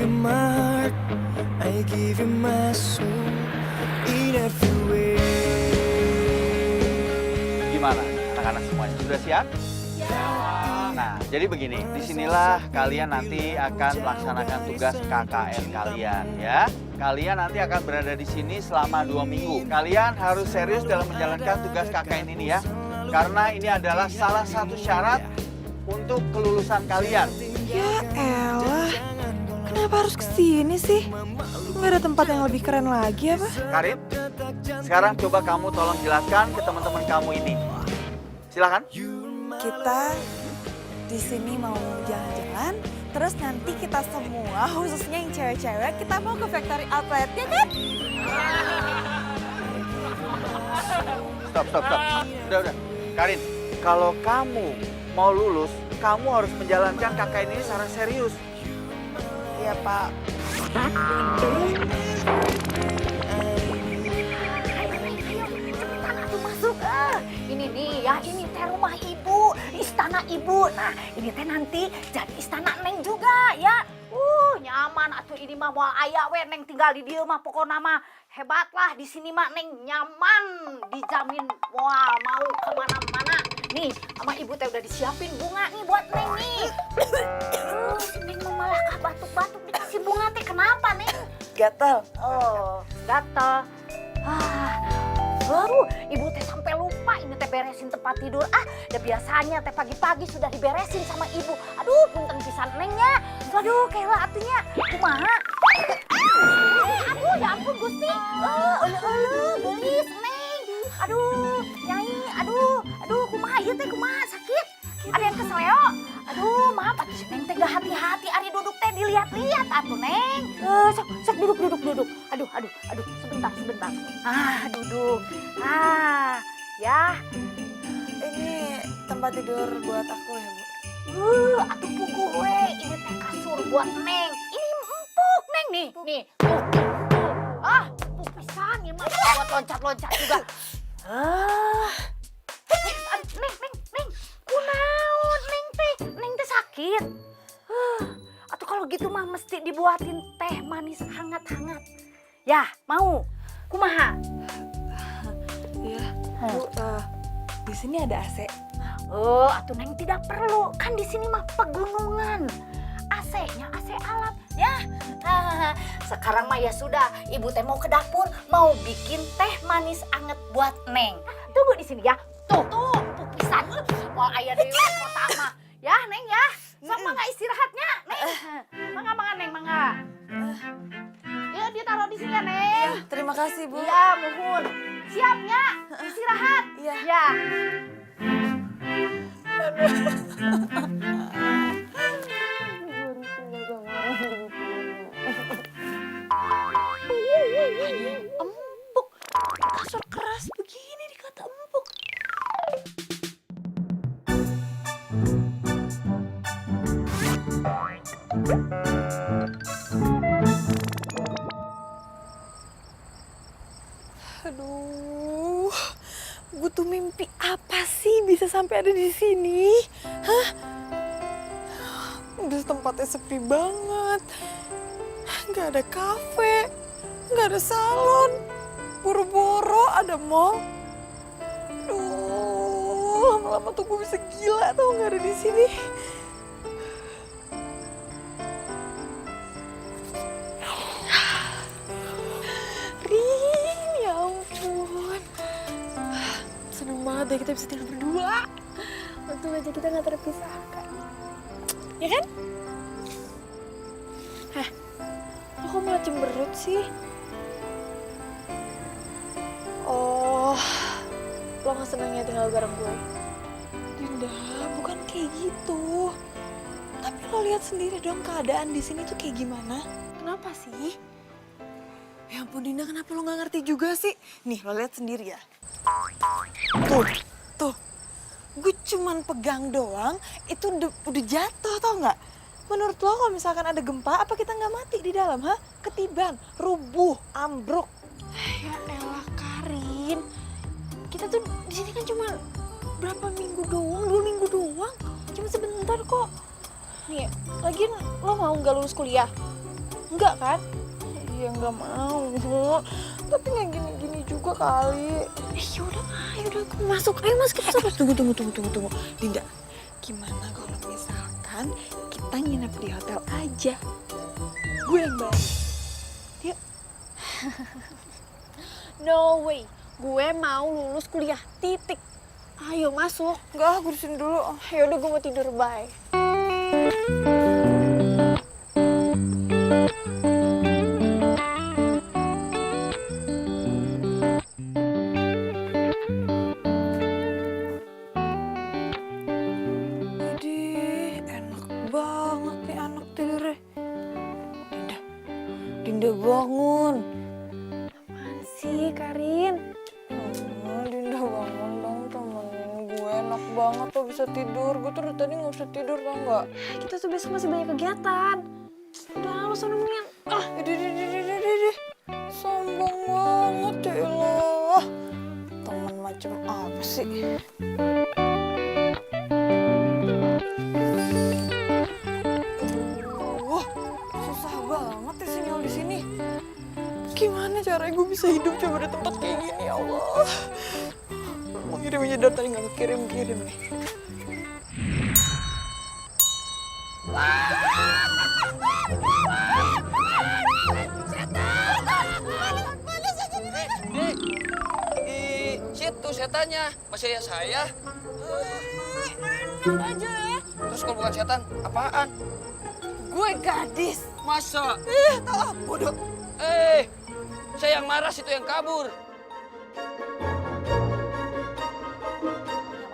you my heart, I give you my soul in every way. Gimana anak-anak semuanya, sudah siap? Nah, jadi begini, disinilah kalian nanti akan melaksanakan tugas KKN kalian ya. Kalian nanti akan berada di sini selama 2 minggu. Kalian harus serius dalam menjalankan tugas KKN ini ya. Karena ini adalah salah satu syarat untuk kelulusan kalian. Ya elah, kenapa harus kesini sih? Nggak ada tempat yang lebih keren lagi apa? Karin, sekarang coba kamu tolong jelaskan ke teman-teman kamu ini. Silakan. Kita di sini mau jalan-jalan, terus nanti kita semua, khususnya yang cewek-cewek, kita mau ke factory outlet, ya kan? Stop. Udah. Karin, kalau kamu mau lulus, kamu harus menjalankan KKN ini secara serius. Iya, Pak. Masuk. Ini nih ya, ini teh rumah ibu, istana ibu. Nah, ini teh nanti jadi istana Neng juga ya. Nyaman atuh ini mah moal aya we Neng tinggal di dieu mah pokona mah hebat lah di sini mah Neng nyaman, dijamin moal mau kemana-mana. Nih, sama ibu teh udah disiapin bunga nih buat Neng nih. Neng mah malah batuk-batuk dikasih bunga teh kenapa Neng? Gatel. Oh, gatel. Ibu teh sampai lupa ini teh beresin tempat tidur. Udah biasanya teh pagi-pagi sudah diberesin sama ibu. Aduh, punten pisan Neng ya. Aduh, kayak atunya. Kumaha? Aduh, ya ampun Gusti. Gelis Neng. Aduh, Nyai. Aduh, kumaha ieu teh kumaha sakit? Ada yang keseleo? Aduh, maaf atuh si Neng teh gak hati-hati ari duduk teh dilihat-lihat atuh Neng. Sok duduk. Aduh, sebentar. Duduk. Ya. Ini tempat tidur buat aku ya, Bu? Atuh puguh we, ini teh kasur buat Neng. Ini empuk Neng nih. Tuh. Empuk pisan ieu mah buat loncat-loncat juga. Neng. Kunaon Neng teh sakit. Atuh kalau gitu mah mesti dibuatin teh manis hangat-hangat. Ya, mau. Kumaha? Iya, Bu. Di sini ada AC. Atuh Neng tidak perlu. Kan di sini mah pegunungan. AC-nya AC alam. Ya. Sekarang mah ya sudah. Ibu teh mau ke dapur, mau bikin teh manis anget buat Neng. Tunggu di sini ya. Tuh, pisan. Moal aya deui kota mah. Ya, Neng ya. Sok mangga istirahatnya, Neng. Mangga Neng, mangga. Ya, ditaruh di sini ya, Neng. Terima kasih, Bu. Iya, muhun. Siapnya, istirahat. Iya. Ya. Empuk. Kasur keras begini dikata empuk. Aduh, gue tuh mimpi apa sih bisa sampai ada di sini? Hah? Udah tempatnya sepi banget. Nggak ada kafe, nggak ada salon. Boro-boro ada mall. Duh, lama-lama tuh gue bisa gila tau nggak ada di sini. Ya ampun, seneng banget deh kita bisa tinggal berdua. Untung aja kita gak terpisahkan, ya kan? Lo kok malah cemberut sih? Oh, lo gak senangnya tinggal bareng gue? Dinda, bukan kayak gitu. Tapi lo lihat sendiri dong keadaan di sini tuh kayak gimana. Kenapa sih? Ya ampun Dinda, kenapa lo gak ngerti juga sih? Nih, lo lihat sendiri ya. Tuh. Gue cuman pegang doang, itu udah jatuh tau gak? Menurut lo kalau misalkan ada gempa, apa kita gak mati di dalam, ha? Ketiban, rubuh, ambruk. Ya elah Karin, kita tuh di sini kan cuma berapa minggu doang, 2 minggu doang. Cuma sebentar kok. Nih, lagian lo mau gak lulus kuliah? Enggak kan? Iya nggak mau. Tapi nggak gini-gini juga kali. Yaudah, yaudah aku masuk. Ayo masuk. Tunggu. Dinda, gimana kalau misalkan kita nginep di hotel aja? Gue yang bayar. Yuk. No way, gue mau lulus kuliah, titik. Ayo masuk. Enggak, gue disini dulu. Yaudah gue mau tidur, bye. Aduh, enak banget nih anak tidurnya. Dinda bangun. Apaan sih, Karin? Dinda bangun dong, temenin gue. Enak banget tuh bisa tidur. Gue tuh dari tadi gak bisa tidur, tau gak? Kita tuh besok masih banyak kegiatan. Udah, lo sana mendingan. Idih. Sombong banget ya Allah. Temen macam apa sih? Susah banget ya sinyal di sini. Gimana caranya gue bisa hidup coba di tempat kayak gini ya Allah. Mau kirim aja dari tadi gak kirim nih. Di situ setannya, masih ya saya. Aja ya. Terus kalau bukan setan, apaan? Gue gadis. Masa? Tahu bodoh. Saya yang marah, situ yang kabur.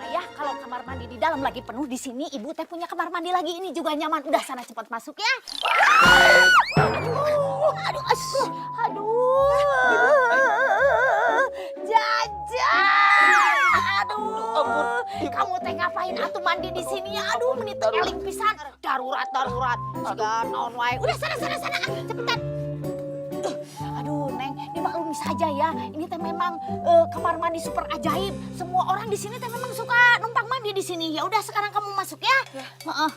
Ya, kalau kamar mandi di dalam lagi penuh, di sini ibu teh punya kamar mandi lagi, ini juga nyaman. Udah sana cepat masuk ya. Aduh. Jaja. Aduh. Kamu teh ngapain atuh mandi di sini ya? Aduh, menit eling pisan. Darurat. Siga naon wae. Udah sana cepetan. Aduh, Neng, dimaklumi saja ya. Ini teh memang kamar mandi super ajaib. Semua orang di sini teh memang suka numpang mandi di sini. Ya udah, sekarang kamu masuk ya. Heeh.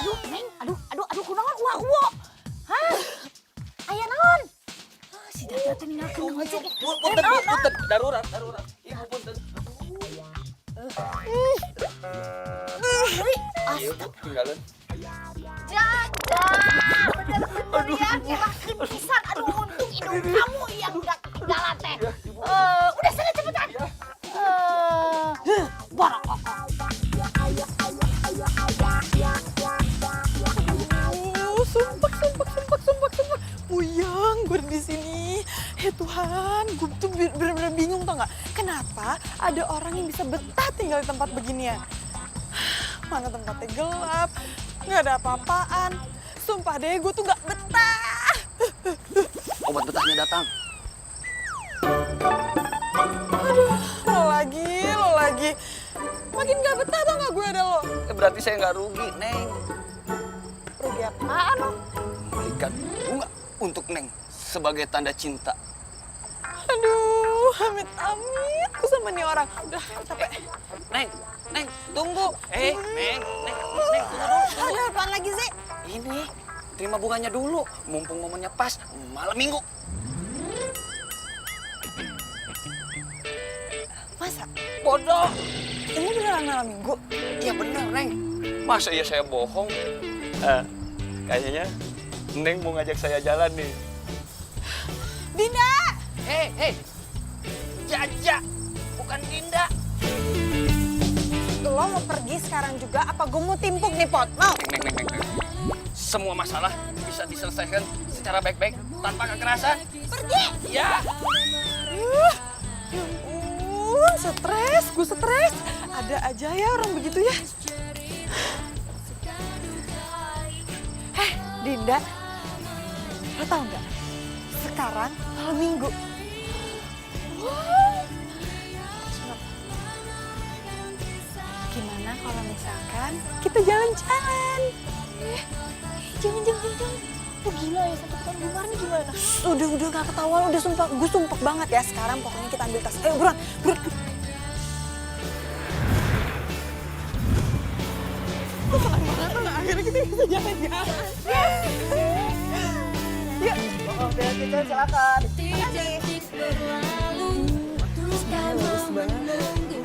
Aduh, Neng, aduh, kunaon uwa. Hah? Aya naon? Si Dada teh ninggalkeun naon sih? Punten, darurat. Ibu punten. Iya, tinggalin. Jaja, bener-bener ya, ngelakin pisan. Aduh, untung hidung kamu yang gak ketinggalan teh. Udah sana cepetan. Barokok. Sumpah. Puyeng gue di sini. Ya Tuhan, gue tuh bener-bener bingung tau gak? Kenapa ada orang yang bisa betah tinggal di tempat beginian? Mana tempatnya gelap, gak ada apa-apaan. Sumpah deh, gue tuh gak betah. Obat betahnya datang. Aduh, lo lagi. Makin gak betah tau gak gue ada lo. Berarti saya nggak rugi, Neng. Rugi apaan lo? Berikan bunga untuk Neng sebagai tanda cinta. Aduh, amit-amit gue sama nih orang. Udah, capek. Neng, tunggu. Neng, tunggu. Ada apaan lagi sih? Ini, terima bunganya dulu. Mumpung momennya pas, malam minggu. Masa? Bodoh. Ini beneran malam minggu? Iya bener, Neng. Masa iya saya bohong? Kayaknya Neng mau ngajak saya jalan nih. Dinda! Hei. Jaja, bukan Dinda. Lo mau pergi sekarang juga apa gue mau timpuk nih Pot? Mau? Neng. Semua masalah bisa diselesaikan secara baik-baik tanpa kekerasan. Pergi! Ya. Ya ampun, gue stres. Ada aja ya orang begitu ya. Dinda, lo tau nggak? Sekarang malam minggu. Wow. Gimana kalau misalkan kita jalan-jalan? Jangan. Lo gila ya, satu tahun bubar nih gimana? Udah gak ketahuan, udah sumpah. Gue sumpah banget ya, sekarang pokoknya kita ambil tas. Ayo buruan. Lo tenang banget, akhirnya Gimana kita bisa jalan-jalan? Yuk. Oh, kita silakan. Detik berlalu, teruskan menunggu.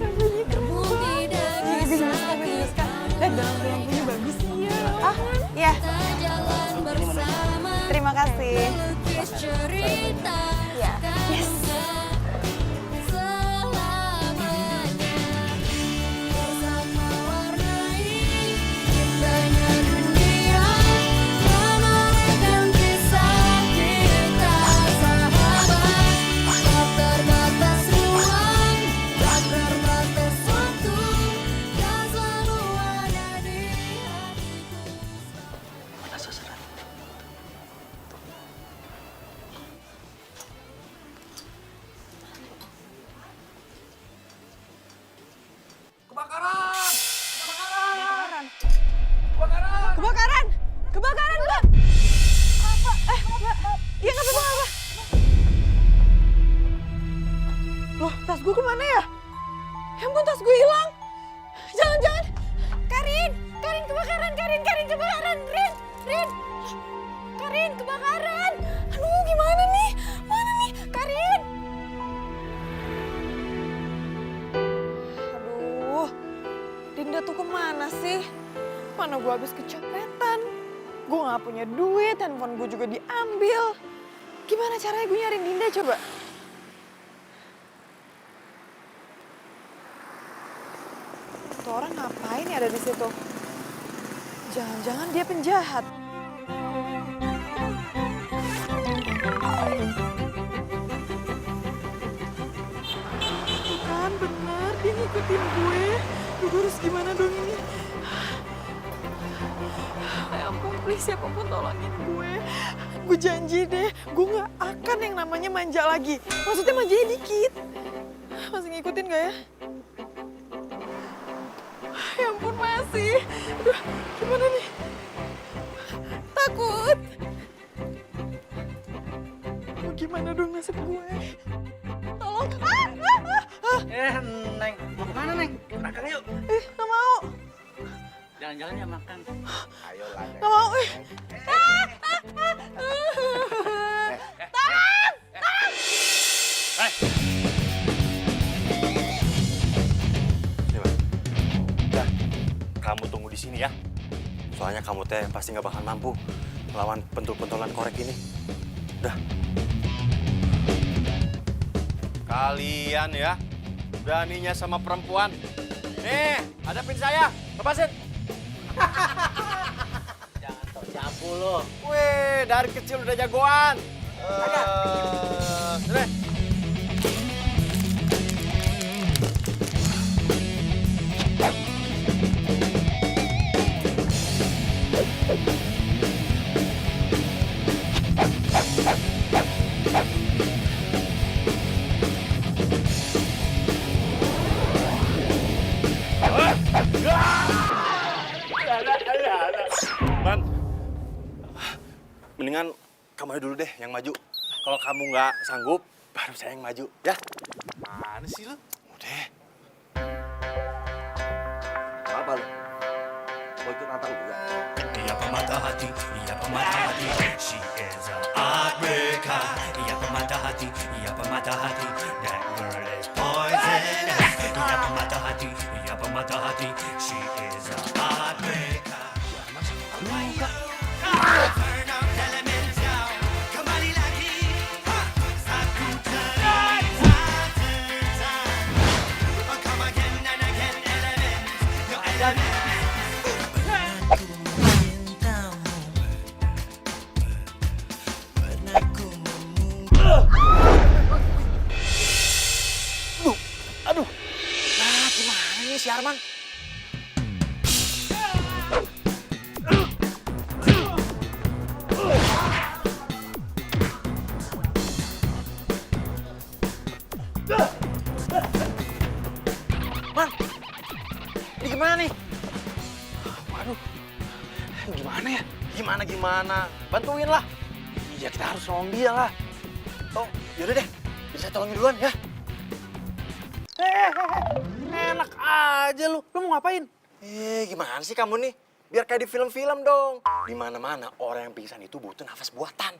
Kamu tidak bisa Dan dalam lampunya bagus. Ah, iya. jalan bersama. Terima kasih. Melukis cerita. Ya. Yes. Selamanya bersama warnai indahnya dunia, menorehkan kisah kita sahabat. Tak terbatas ruang, tak terbatas waktu, dan selalu ada di hatiku. Mana sasaran? Kebakaran! Kebakaran, Mbak! Apa? Mbak. Iya, nggak apa-apa. Loh, tas gue kemana ya? Ya ampun, tas gue hilang. Jangan-jangan. Karin kebakaran, Karin kebakaran. Rin. Karin kebakaran. Aduh, gimana nih? Mana nih? Karin. Aduh, Dinda tuh kemana sih? Mana gue habis kecopetan. Gue gak punya duit, handphone gue juga diambil. Gimana caranya gue nyariin Dinda coba? Tuh orang ngapain ya ada di situ? Jangan-jangan dia penjahat. Tuh kan benar, dia ngikutin gue. Gue harus gimana dong ini? Ya ampun, please siapapun tolongin gue. Gue janji deh, gue gak akan yang namanya manja lagi. Maksudnya manjanya dikit. Masih ngikutin gak ya? Ya ampun, masih. Aduh, gimana nih? Takut. Mau gimana dong nasib gue? Tolong. Neng, mau kemana, Neng? Makan yuk. Gak mau. Jalan-jalan ya makan. Ayolah, Neng. Gak mau. Udah, kamu tunggu di sini ya. Soalnya kamu teh pasti nggak bakal mampu melawan pentul-pentulan korek ini. Udah. Kalian ya, beraninya sama perempuan. Nih, hadapin saya. Lepasin. Jangan sok jago lo. Wih, dari kecil udah jagoan. Sini. Man, mendingan kamu aja dulu deh yang maju. Kalau kamu nggak sanggup, baru saya yang maju, ya? Mana sih lu? Udah. Apa lu? Mau ikut Natal juga? Ia pemata hati, ia pemata hati. She is a heartbreaker. Ia pemata hati, ia pemata hati. That girl is poison. Ia pemata hati, ia pemata hati. She is a heartbreaker. Turn up the elements now. Kembali lagi. Satu cerita tentang. Oh, come again and again, elements. Your elements. Aduh. Nah, gimana nih si Arman? Man, ini gimana nih? Waduh, gimana ya? Gimana? Bantuin lah. Iya, kita harus nolong dia lah. Oh, yaudah deh. Biar saya tolongin duluan ya. Enak aja lu. Lu mau ngapain? Gimana sih kamu nih? Biar kayak di film-film dong. Di mana-mana orang yang pingsan itu butuh nafas buatan.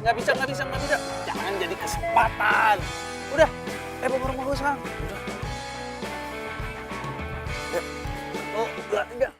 Nggak bisa. Jangan jadi kesempatan. Udah, bawa rumah gue sekarang. Udah. Oh, 2, 3.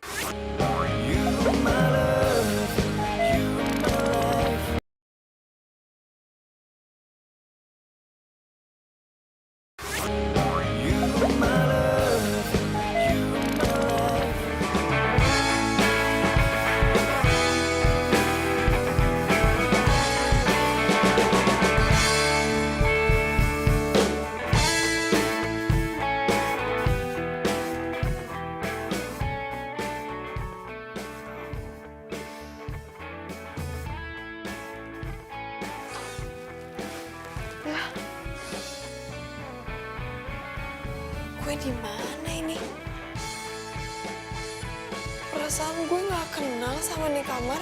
Gue di mana ini? Perasaan gue nggak kenal sama nih kamar.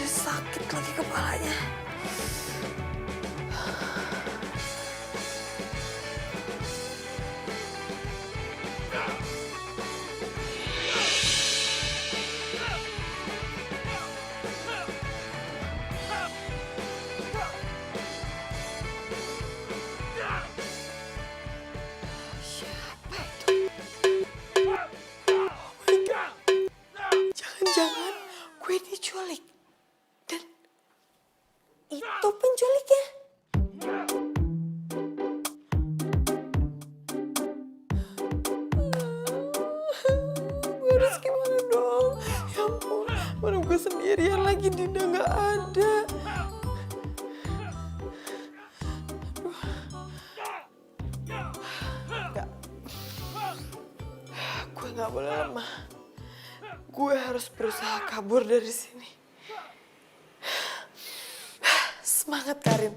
Sakit lagi kepalanya. Jangan-jangan gue diculik. Dan itu penculiknya. Gue harus gimana dong? Ya ampun, mana gue sendirian lagi, Dinda nggak ada. Gue nggak boleh lemah. Gue harus berusaha kabur dari sini. Semangat, Karin.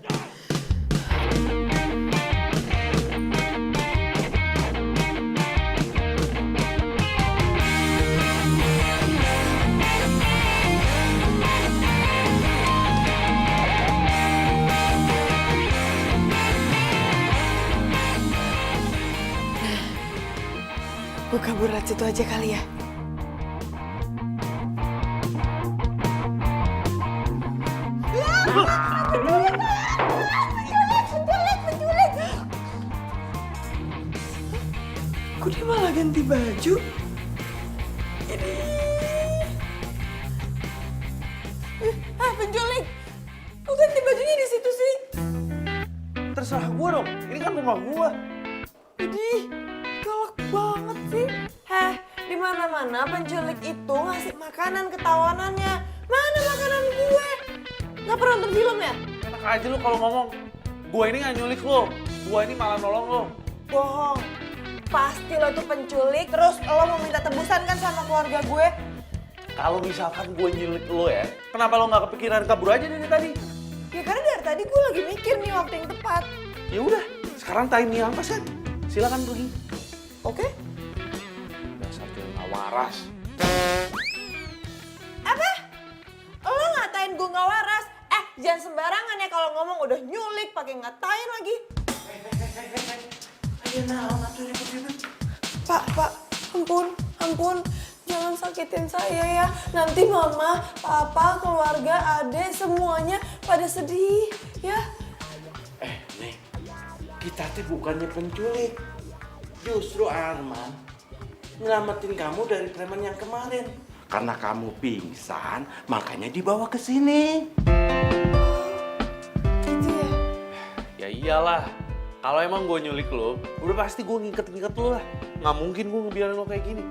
Gue kabur lewat situ aja kali ya. Kok dia malah ganti baju? Ini. Penculik! Kok ganti bajunya di situ sih? Terserah gue dong, ini kan rumah gue. Idih, galak banget sih. Di mana-mana penculik itu ngasih makanan ke tawanannya. Mana makanan gue? Nggak pernah nonton film ya? Enak aja lu kalau ngomong. Gue ini nggak nyulik lo, gue ini malah nolong lo. Bohong. Pasti lo tuh penculik, terus lo mau minta tebusan kan sama keluarga gue? Kalau misalkan gue nyulik lo ya, kenapa lo nggak kepikiran kabur aja dari tadi? Ya karena dari tadi gue lagi mikir nih waktu yang tepat. Ya udah, sekarang timing yang pas kan. Silakan pergi. Oke? Dasar cewek nggak waras. Apa? Lo ngatain gue nggak waras? Jangan sembarangan ya kalau ngomong, udah nyulik pakai ngatain lagi. Ayo naon atuh ribut-ribut. Pak, ampun. Jangan sakitin saya ya. Nanti mama, papa, keluarga, adek, semuanya pada sedih ya. Nih, kita tuh bukannya penculik. Justru Arman nyelamatin kamu dari preman yang kemarin. Karena kamu pingsan, makanya dibawa ke sini. Gitu ya? Ya iyalah, kalau emang gue nyulik lo, udah pasti gue ngiket-ngiket lo lah. Nggak mungkin gue ngebiarin lo kayak gini.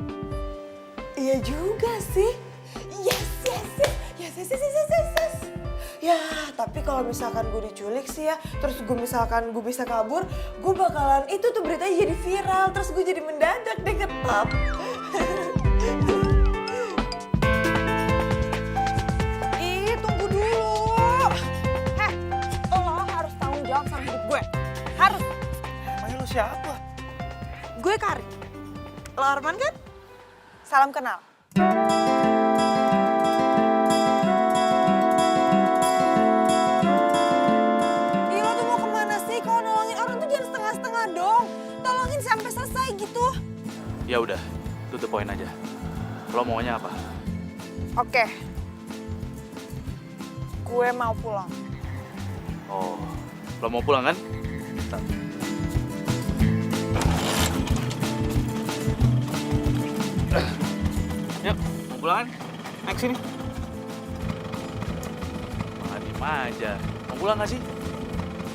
Iya juga sih. Yes. Ya, tapi kalau misalkan gue diculik sih ya, terus gue bisa kabur, gue bakalan itu tuh beritanya jadi viral, terus gue jadi mendadak deh ke top. Ih, tunggu dulu. Lo harus tanggung jawab sama hidup gue. Harus. Emangnya lo siapa? Gue Karin. Lo Arman kan? Salam kenal. Ya udah, to the point aja. Lo maunya apa? Oke. Gue mau pulang. Oh, lo mau pulang kan? Yuk, mau pulang kan? Naik sini. Malah diem aja. Mau pulang gak sih?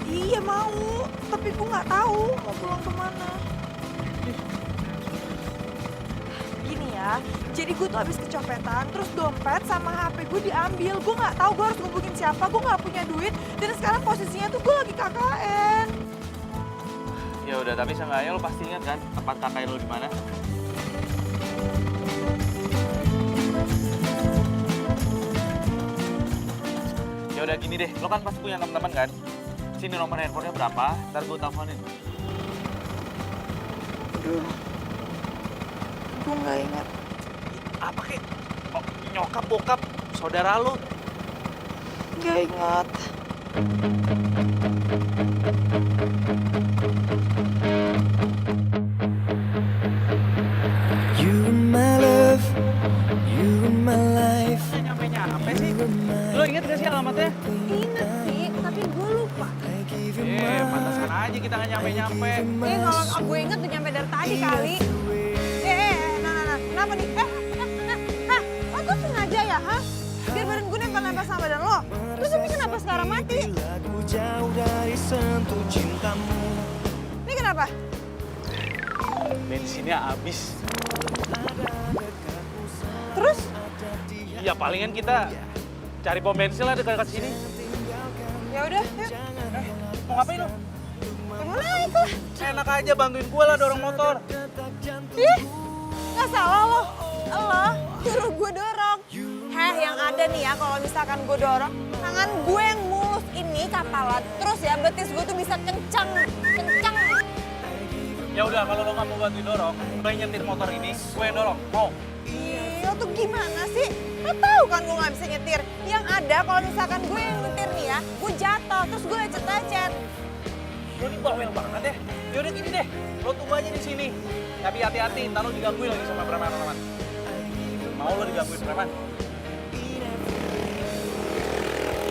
Iya mau, tapi gue nggak tahu mau pulang kemana. Gini ya, jadi gue tuh habis kecopetan, terus dompet sama HP gue diambil. Gue nggak tahu gue harus ngubungin siapa, gue nggak punya duit, dan sekarang posisinya tuh gue lagi KKN. Ya udah, tapi seenggaknya lo pasti ingat kan tempat kakak lo di mana? Ya udah gini deh, lo kan pasti punya teman-teman kan? Sini nomor handphonenya berapa, ntar gue teleponin. Aduh, gue nggak ingat. Apa kek? Oh, nyokap, bokap, saudara lo. Nggak ingat. You are my love, you are my life. Nyampe sih? Lo inget gak sih alamatnya? Ingat sih, tapi gue lupa. Pantasan aja kita nggak nyampe-nyampe. Kalau gue inget udah nyampe dari tadi kali. Nah, kenapa nih? Lo tuh sengaja ya, ha? Biar badan gue nempel-nempel sama badan lo. Terus ini kenapa sekarang mati? Lagu jauh dari sentuh cintamu. Ini kenapa? Bensinnya habis. Terus? Ya palingan kita cari pom bensin lah dekat sini. Ya udah, yuk. Mau ngapain lo? Ya mau naik lah. Enak aja bantuin gue lah dorong motor. Ih, nggak salah lo. Lo suruh gue dorong. Yang ada nih ya, kalau misalkan gue dorong, tangan gue yang mulus ini kapalan. Terus ya, betis gue tuh bisa kencang. Ya udah, kalau lo nggak mau bantuin dorong, lo yang nyetir motor ini, gue yang dorong. Mau? Ih, lo tuh gimana sih? Lo tahu kan gue nggak bisa nyetir. Yang ada kalau misalkan gue yang nyetir nih ya, gue jatuh, terus gue lecet-lecet. Lo ini bawel banget ya. Yaudah gini deh, lo tunggu aja di sini. Tapi hati-hati, ntar lo digangguin lagi sama preman-preman. Mau lo digangguin preman?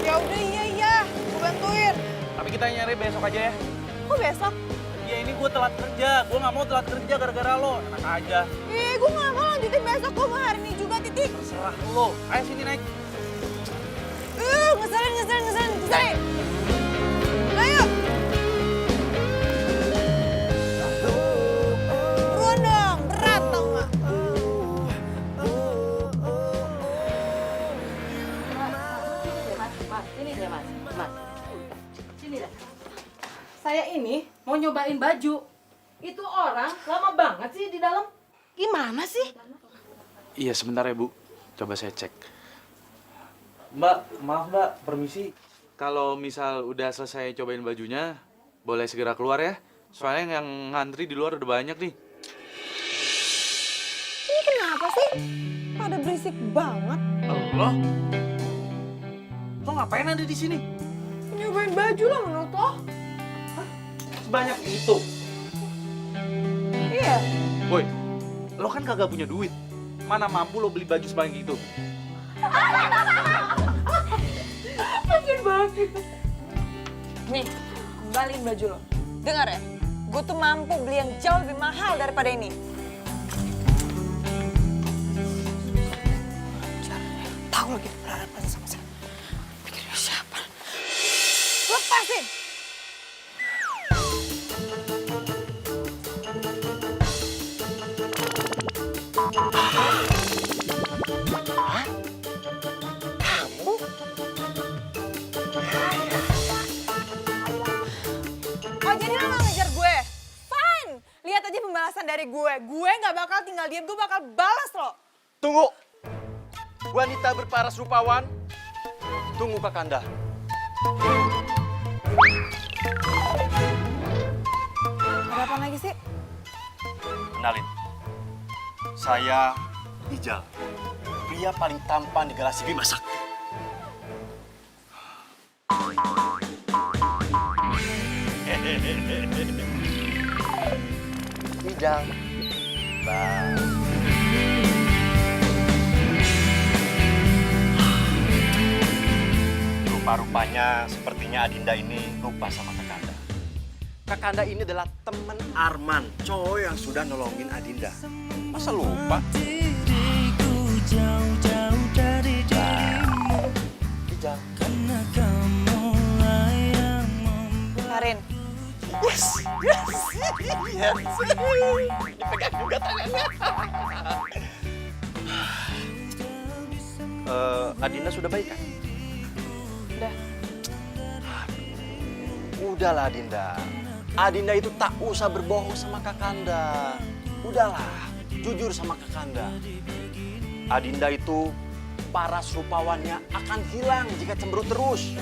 Ya udah, iya, gue bantuin. Tapi kita nyari besok aja ya. Kok besok? Ya ini gue telat kerja, gue nggak mau telat kerja gara-gara lo. Enak aja. Ih, gue nggak mau lanjutin besok, gue mau hari ini juga, titik. Terserah lo. Ayo sini naik. Ngeselin. Ayo. Buruan dong, berat tau nggak? Sini deh mas. Sini deh. Saya ini mau nyobain baju. Itu orang lama banget sih di dalam. Gimana sih? Iya sebentar ya Bu, coba saya cek. Mbak, maaf Mbak, permisi. Kalau misal udah selesai cobain bajunya, boleh segera keluar ya. Soalnya yang ngantri di luar udah banyak nih. Ini kenapa sih? Pada berisik banget. Lo? Lo ngapain ada di sini? Nyobain baju lah menurut lo. Sebanyak itu. Iya. Boy, lo kan kagak punya duit. Mana mampu lo beli baju sebanyak itu? Makin banget. Nih, kembaliin baju lo. Dengar ya, gue tuh mampu beli yang jauh lebih mahal daripada ini. Tahu lagi berhadapan sama saya. Pikirnya siapa? Lepasin! Oh, jadi lo mau ngejar gue? Fine! Lihat aja pembalasan dari gue. Gue nggak bakal tinggal diam, gue bakal balas lo. Tunggu. Wanita berparas rupawan. Tunggu Kakanda. Ada apa lagi sih? Kenalin. Saya Ijal. Pria paling tampan di Galasi Bima Sakti. Ijal, Bye. Rupa-rupanya sepertinya Adinda ini lupa sama Kakanda. Kakanda ini adalah teman Arman, cowok yang sudah nolongin Adinda. Masa lupa? Diriku jauh-jauh dari dirimu karena kamulah yang membuat Karin, Dipegang juga tangannya. Adinda sudah baik kan? udah. Udahlah Adinda. Adinda itu tak usah berbohong sama Kakanda. Udahlah, jujur sama Kakanda. Adinda itu paras rupawannya akan hilang jika cemberut terus.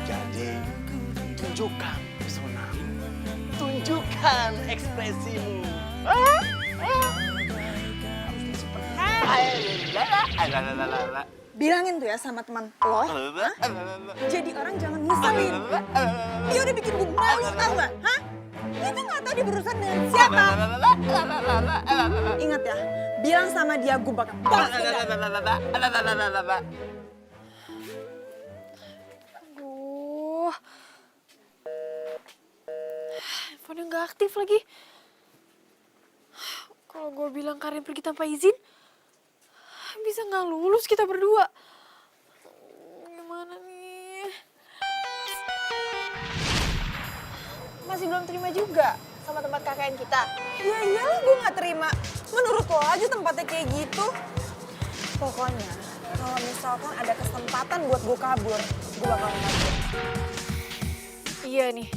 Jadi, tunjukkan pesonamu. Tunjukkan ekspresimu. Bilangin tuh ya sama teman lo, jadi orang jangan ngeselin. Dia udah bikin gue malu, tau gak? Hah? Dia tuh gak tau dia berurusan dengan siapa. Ingat ya, bilang sama dia gue bakal balas dendam. Aduh. Handphonenya nggak aktif lagi. Kalau gue bilang Karin pergi tanpa izin, bisa nggak lulus kita berdua. Gimana nih? Masih belum terima juga sama tempat KKN kita. Ya iyalah gue gak terima. Menurut lo aja tempatnya kayak gitu. Pokoknya kalau misalkan ada kesempatan buat gue kabur, gue bakal kabur. Iya nih,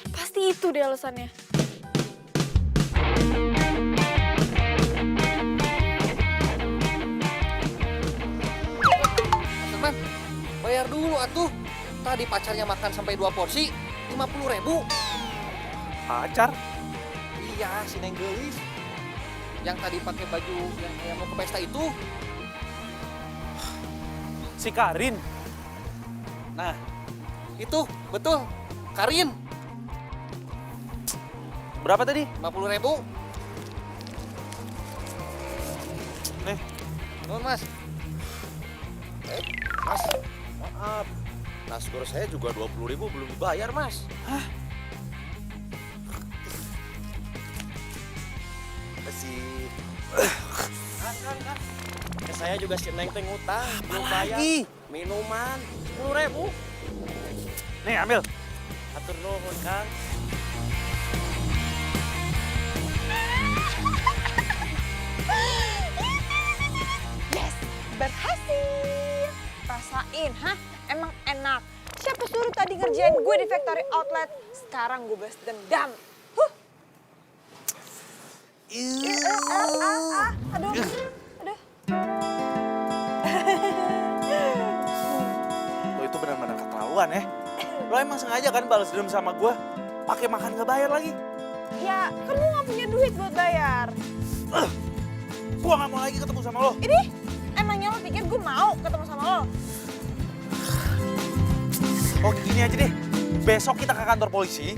pasti itu deh alasannya. Teman, bayar dulu atuh. Tadi pacarnya makan sampai 2 porsi, 50.000. Pacar? Iya, si Neng Gelis. Yang tadi pakai baju yang mau ke pesta itu. Si Karin? Nah, itu betul. Karin, Berapa tadi? 50.000. Nih. Nuhun, Mas. Mas, maaf. Nasgor saya juga 20.000 belum dibayar, Mas. Hah? Kasih. Kan. Saya juga si Neng teh ngutang, belum bayar. Lagi? Minuman 10.000. Nih, ambil. Atur nuhun, Kang. Yes, berhasil. Rasain, hah? Emang enak. Siapa suruh tadi ngerjain gue di factory outlet? Sekarang gue balas dendam. Aduh. Lo itu benar-benar keterlaluan ya. Lo emang sengaja kan balas dendam sama gue? Pakai makan nggak bayar lagi. Ya, kan gue gak punya duit buat bayar. Gue nggak mau lagi ketemu sama lo. Ini, emangnya lo pikir gue mau ketemu sama lo? Oh gini aja deh, besok kita ke kantor polisi,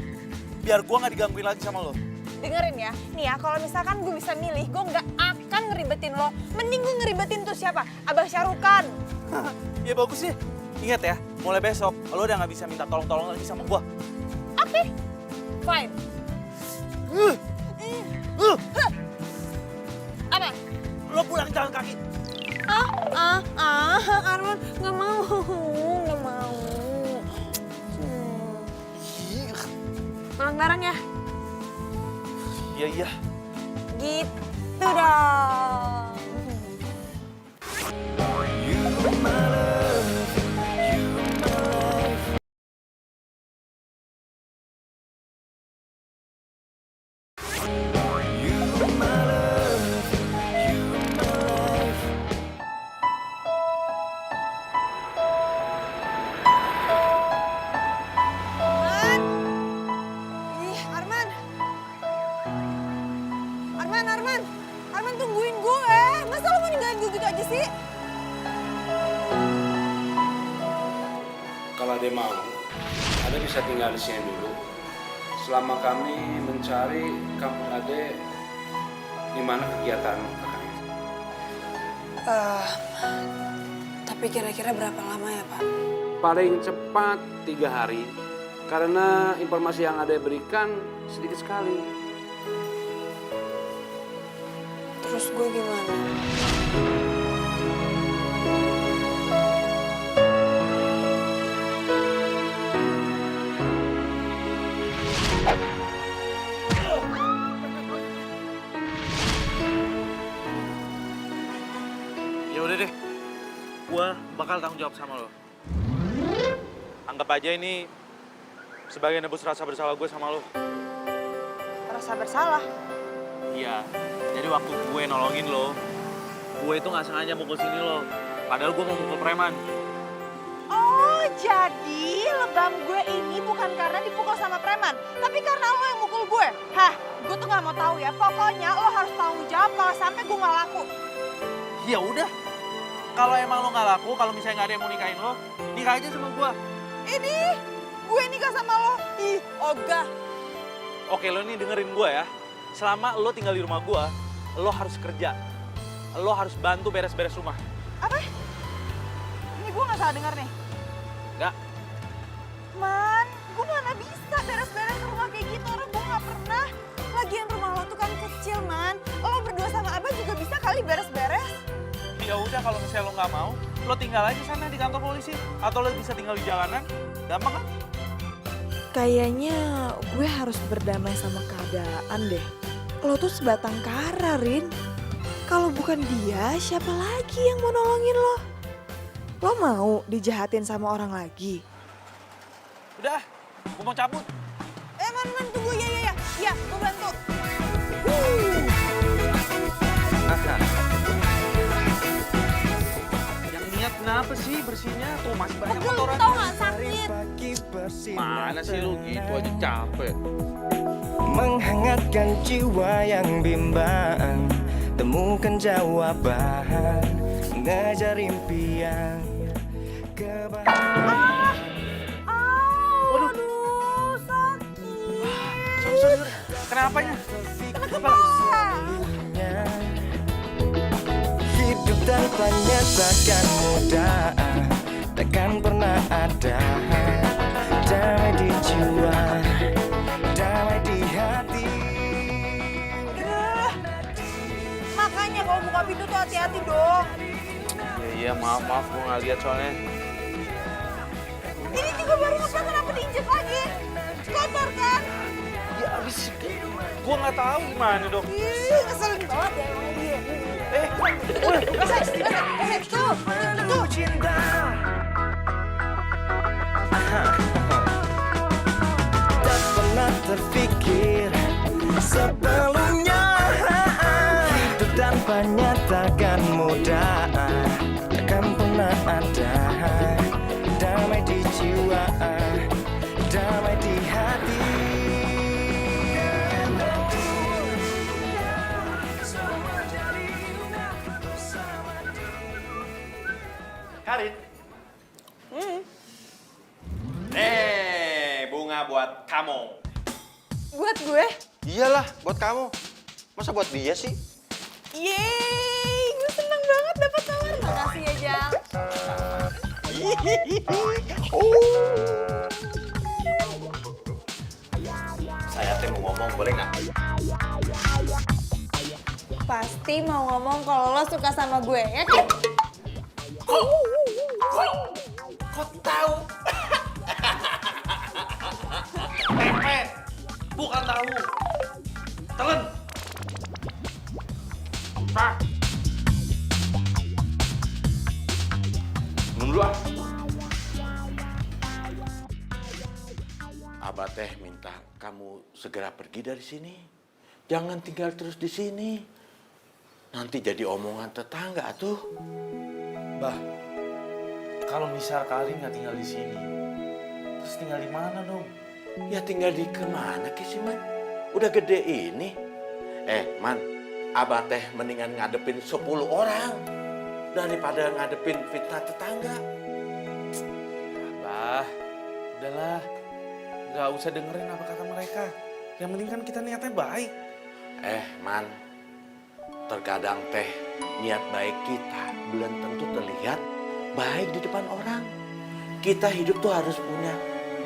biar gue nggak digangguin lagi sama lo. Dengerin ya, nih ya kalau misalkan gue bisa milih, gue nggak akan ngeribetin lo. Mending gue ngeribetin tuh siapa? Abah Syarukan. Ya bagus sih. Ingat ya, mulai besok lo udah nggak bisa minta tolong-tolong lagi sama gue. Oke, fine. Apa? Lo pulang jalan kaki. Arman, nggak mau. Pulang bareng ya? Iya. Gitu dong. Arman tungguin gue. Masa lo mau ninggalin gue gitu aja sih? Kalau Ade mau, Ade bisa tinggal di sini dulu. Selama kami mencari kampung Ade di Gimana kegiatan kakak? Tapi kira-kira berapa lama ya, Pak? Paling cepat 3 hari. Karena informasi yang ada berikan sedikit sekali. Terus gue gimana? Ya udah deh, gua bakal tanggung jawab sama lo. Anggap aja ini sebagai nebus rasa bersalah gue sama lo. Rasa bersalah. Iya, jadi waktu gue nolongin lo, gue itu nggak sengaja mukul sini lo. Padahal gue mau mukul preman. Oh, jadi lebam gue ini bukan karena dipukul sama preman, tapi karena lo yang mukul gue. Hah, gue tuh nggak mau tahu ya. Pokoknya lo harus tanggung jawab kalau sampai gue nggak laku. Ya udah, kalau emang lo nggak laku, kalau misalnya nggak ada yang mau nikahin lo, nikah aja sama gue. Ini gue nikah sama lo. Ih, ogah. Oke, lo nih dengerin gue ya. Selama lo tinggal di rumah gue, lo harus kerja. Lo harus bantu beres-beres rumah. Apa? Ini gue nggak salah dengar nih. Nggak? Man, gue mana bisa beres-beres rumah kayak gitu. Orang gue nggak pernah. Lagian rumah lo tuh kan kecil, Man. Lo berdua sama Abah juga bisa kali beres-beres. Ya udah, kalau misalnya lo nggak mau, lo tinggal aja sana di kantor polisi. Atau lo bisa tinggal di jalanan. Gampang kan? Kayaknya gue harus berdamai sama keadaan deh. Lo tuh sebatang kara, Rin. Kalau bukan dia, siapa lagi yang mau nolongin lo? Lo mau dijahatin sama orang lagi? Udah, gue mau cabut. Man, tunggu. Ya. Ya, gue bantu. Yang niat kenapa sih bersihnya? Tuh masih banyak Pegel, kotoran. tau gak sakit? Mana sih lu gitu aja capek. Menghangatkan jiwa yang bimbang, temukan jawaban, mengejar impian, kebahagiaan. Aduh, sakit. Sorry. Kenapanya? Kenapa? Hidup tanpanya takkan mudah, takkan pernah ada damai di jiwa, damai di hati. Makanya kalau buka pintu tuh hati-hati dong. Iya, maaf gue nggak lihat soalnya. Ini juga baru ngepas, kenapa diinjek lagi? Kotor kan? Ya abis gue nggak tahu gimana dong. Ih, ngeselin banget ya emang dia. Tuh. Cinta. Tak pernah terfikir sebelumnya, hidup tanpanya takkan mudah, takkan pernah ada damai di jiwa, damai di hati. Karin. Nih, bunga buat kamu. Buat gue? Iyalah, buat kamu. Masa buat dia sih? Yeay, gue seneng banget dapat mawar. Makasih ya, Jal. Saya teh mau ngomong, boleh nggak? Pasti mau ngomong kalau lo suka sama gue, ya kan? Kok tahu? Tempe, bukan tahu. Telan. Nah. Minum dulu ah. Abah teh minta kamu segera pergi dari sini. Jangan tinggal terus di sini. Nanti jadi omongan tetangga tuh. Bah, kalau misal Karin nggak tinggal di sini, terus tinggal di mana dong? Ya tinggal di kemana sih, Man? Udah gede ini. Man, Abah teh mendingan ngadepin 10 orang daripada ngadepin fitnah tetangga. Bah, udahlah. Nggak usah dengerin apa kata mereka. Yang penting kan kita niatnya baik. Man, terkadang teh niat baik kita belum tentu terlihat baik di depan orang. Kita hidup tuh harus punya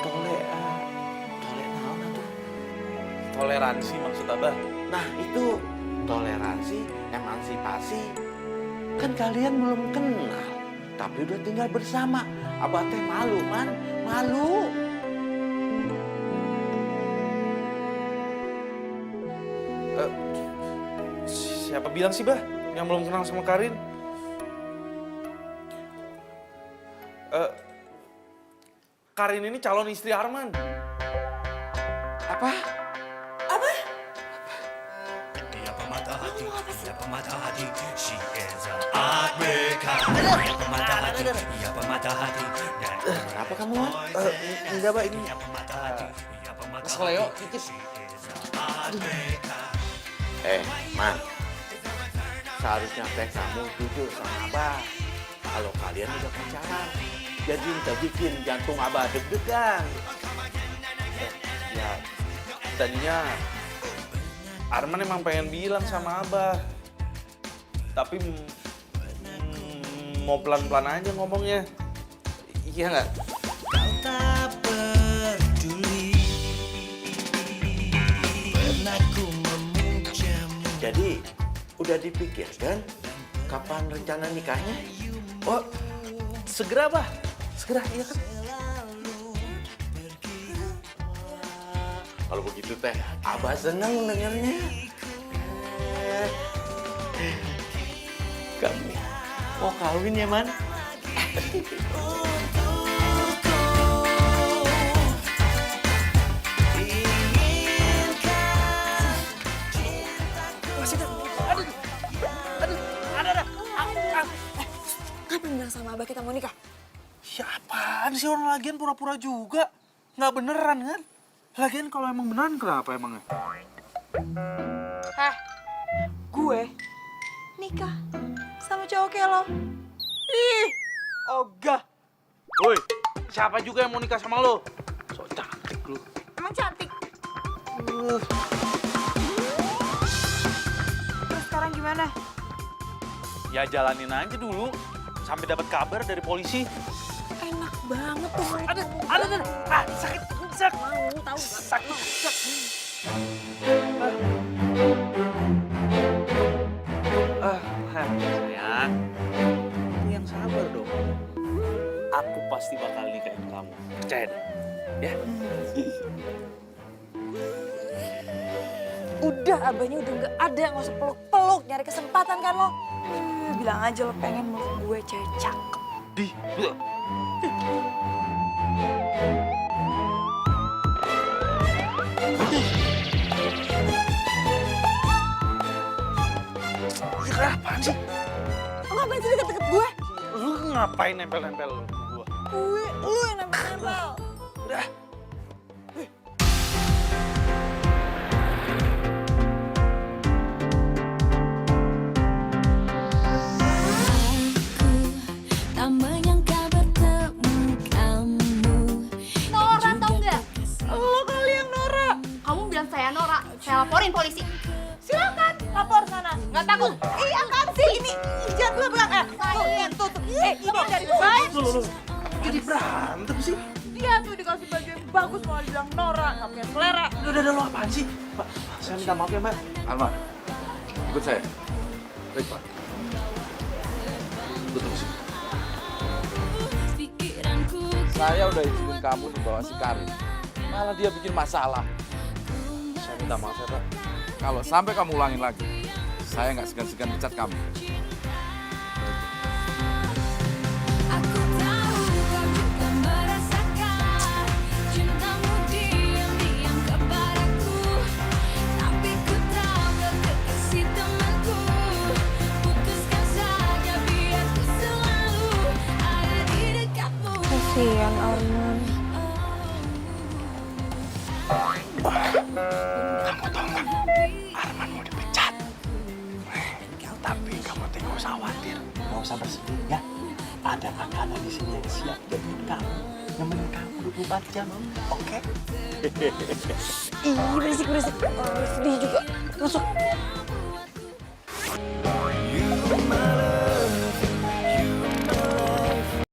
naon tuh. Toleransi maksud Abah. Nah itu toleransi, emansipasi. Kan kalian belum kenal, tapi udah tinggal bersama. Abah teh malu, Man. Malu. Siapa bilang sih, Bah, yang belum kenal sama Karin? Karin ini calon istri Arman. Apa? Dia pemata hati, dia pemata hati. She is a heartbreaker. Dia pemata hati, dia pemata hati. Kenapa kamu, Man? Enggak, Bah, ini. Keseleo, dikit. Man. Seharusnya teh kamu jujur sama Abah. Kalau kalian udah pacaran, jadi kita bikin jantung Abah deg-degan. Ya, tadinya Arman emang pengen bilang sama Abah. Tapi mau pelan-pelan aja ngomongnya. Iya nggak? Kau tak peduli. Pernah ku memujamu. Jadi, udah dipikirkan kapan rencana nikahnya? Oh, segera, Bah. Segera, iya kan? Kalau begitu teh, Abah seneng dengernya. Kamu mau kawin ya, Man? Kapan bilang sama Abah kita mau nikah? Ya apaan sih orang lagian pura-pura juga? Nggak beneran kan? Lagian kalau emang beneran kenapa emangnya? Gue nikah sama cowok kayak lo. Ih, ogah. Woi, siapa juga yang mau nikah sama lo? So cantik lu. Emang cantik. Terus sekarang gimana? Ya jalanin aja dulu sampai dapat kabar dari polisi. Enak banget tuh. Ada. Ah, sakit. Mau tahu Sakit. Sayang, itu yang sabar dong. Aku pasti bakal nikahin kamu. Percaya deh. Ya. Udah, abahnya udah nggak ada, nggak usah peluk-peluk, nyari kesempatan kan lo. Bilang aja lo pengen meluk gue cewek cakep. Di. Apaan sih? Lo ngapain sih deket-deket gue? Lu ngapain nempel-nempel lu ke gua? Lu yang nempel-nempel. Udah. Tak menyangka bertemu kamu. Nora tau nggak? Lo kali yang norak. Kamu bilang saya Nora, saya laporin polisi. Silakan, lapor sana. Nggak takut. Iya kan sih, ini jangan lo bilang. Tuh. Ini dari baik. Jadi berantem sih. Dia tuh dikasih baju yang bagus malah dibilang norak, nggak punya selera. Udah, lo apaan sih? Pak, saya minta maaf ya, Mbak. Arman, ikut saya. Baik, Pak. Ikut terus. Saya udah izinin kamu dibawa si Karin. Malah dia bikin masalah. Saya minta maaf ya, Pak. Kalau sampai kamu ulangin lagi, saya nggak segan-segan pecat kamu. Aku tahu kau juga merasakan cintamu diam-diam kepadaku. Tapi ku tahu kau kekasih temanku. Putuskan saja biar ku selalu ada di dekatmu. Kasihan Arman. Kamu tahu nggak? Arman mau dipecat. Tapi kamu nggak usah khawatir, nggak usah bersedih ya. Ada makanan di sini yang siap jadiin kamu, nemenin kamu 24 jam, oke? Ih, berisik. Sedih juga. Masuk. my love, you are my life.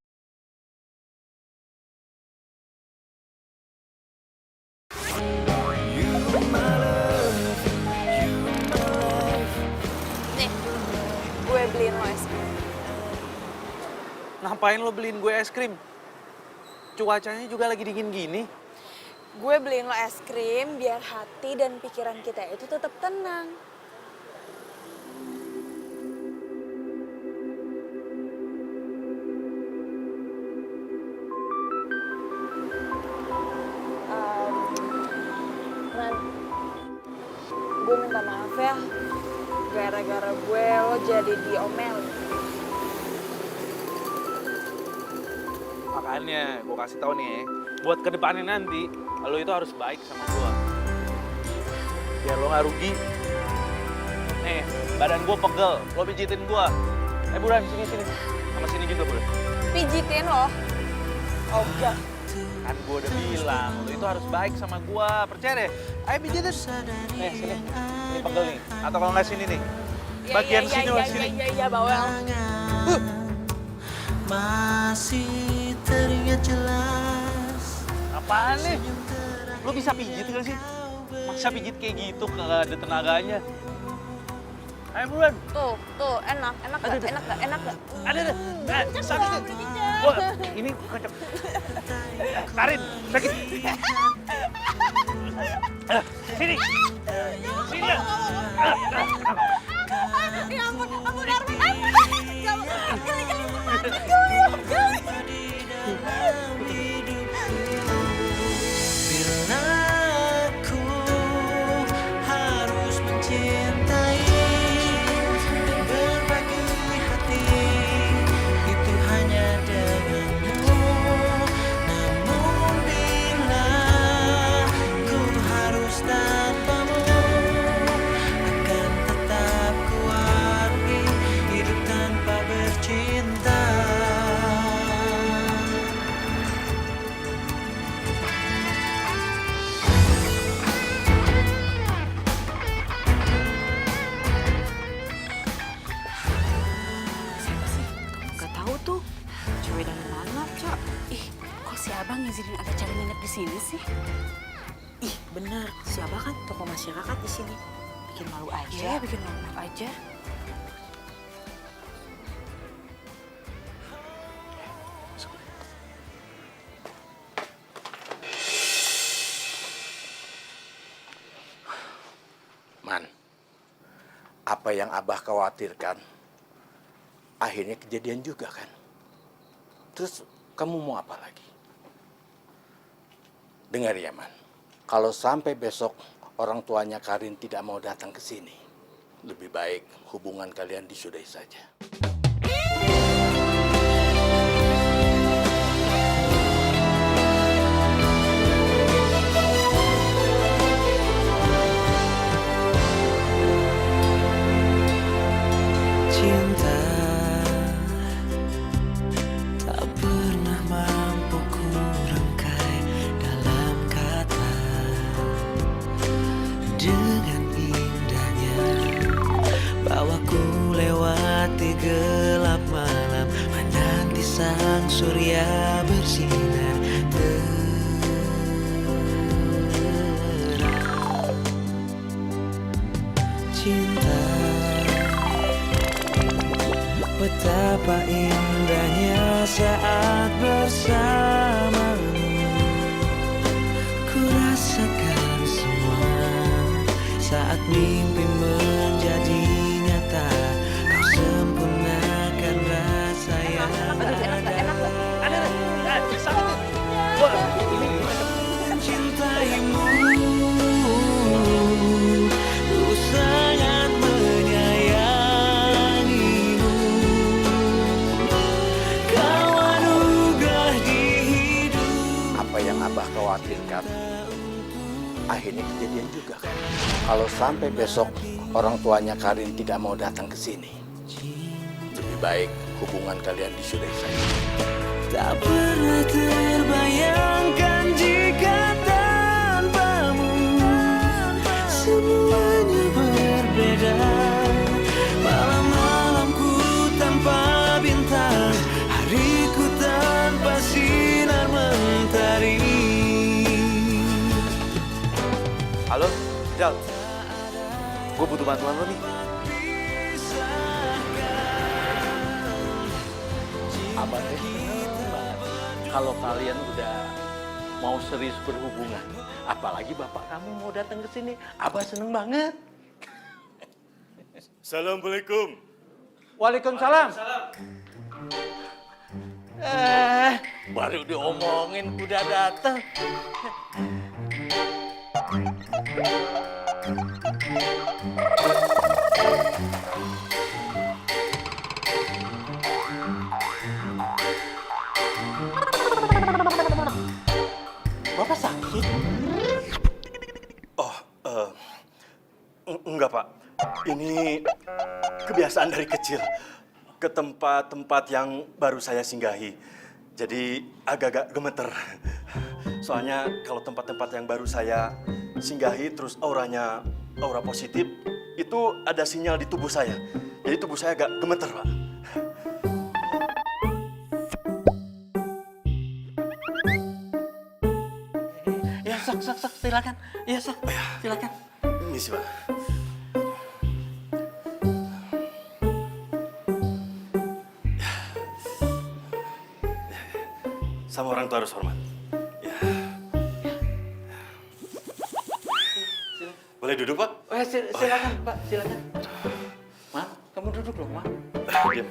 You are my love, you are my life. Nih, gue beliin lo es krim. Ngapain lo beliin gue es krim? Cuacanya juga lagi dingin gini. Gue beliin lo es krim biar hati dan pikiran kita itu tetap tenang. Man, gue minta maaf ya. Gara-gara gue lo jadi diomelin. Makanya gue kasih tahu nih, buat kedepannya nanti lo itu harus baik sama gue. Biar lo nggak rugi. Nih, badan gue pegel, lo pijitin gue. Buruan, sini. Sama sini juga, Buruan. Pijitin lo? Oh, enggak. Kan gue udah bilang, lo itu harus baik sama gue. Percaya deh. Ayo pijitin. Nih, sini. Ini pegel nih. Atau kalau nggak sini nih. Bagian sini, sini. Iya, bawel. Masih teringat jelas. Apaan nih? Lo bisa pijit gak sih? Masa pijit kayak gitu, kagak ada tenaganya. Ayo buruan. Tuh, enak gak? Ada. Sakit. Wah, ini kocok. Tarin, sakit. Sini. Sini ya. Ya ampun, Arman. Bila aku harus mencintai, berbagi hati itu hanya denganmu. Namun bila ku harus tanpamu, akan tetap kuarti hidup tanpa bercinta. Gak tahu tuh, cewek dari mana, Cok? Ih, kok si Abang ngizinin ada cari nginep di sini sih? Ih, bener. Si Abang kan tokoh masyarakat di sini. Bikin malu aja. Iya, bikin malu aja. Man, apa yang Abah khawatirkan, akhirnya kejadian juga kan? Terus kamu mau apa lagi? Dengar ya, Man. Kalau sampai besok orang tuanya Karin tidak mau datang ke sini, lebih baik hubungan kalian disudahi saja. Cinta tak pernah mampu ku rangkai dalam kata. Dengan indahnya bawaku lewati gelap malam, menanti sang surya bersinar terang. Cinta, betapa indahnya saat bersamamu. Ku rasakan semua saat mimpi menjadi nyata. Kau sempurnakan rasa yang ada. Mencintaimu, ku sangat menyayangimu. Kau anugerah di hidup. Apa yang Abah khawatirkan, akhirnya kejadian juga kan? Kalau sampai besok orang tuanya Karin tidak mau datang ke sini, lebih baik hubungan kalian disudahi saja. Tak pernah terbayangkan jika tanpamu semuanya berbeda. Malam-malamku Halo, Jal. Gue butuh bantuan lo nih. Abah teh seneng banget kalau kalian udah mau serius berhubungan. Apalagi bapak kamu mau datang ke sini. Abah seneng banget. Assalamualaikum. Waalaikumsalam. Baru diomongin udah datang. Bapak sakit? Oh, enggak Pak. Ini kebiasaan dari kecil. Ke tempat-tempat yang baru saya singgahi. Jadi agak-agak gemeter. Soalnya kalau tempat-tempat yang baru saya singgahi terus auranya aura positif, itu ada sinyal di tubuh saya. Jadi tubuh saya agak gemeter, Pak. Ya, sok, silakan. Ya, sok, silakan. Misi, Pak. Sama orang tua harus hormat. Ya. Boleh duduk, Pak? Oh, silakan, Pak, silakan. Ma, kamu duduk loh, Ma. Diam.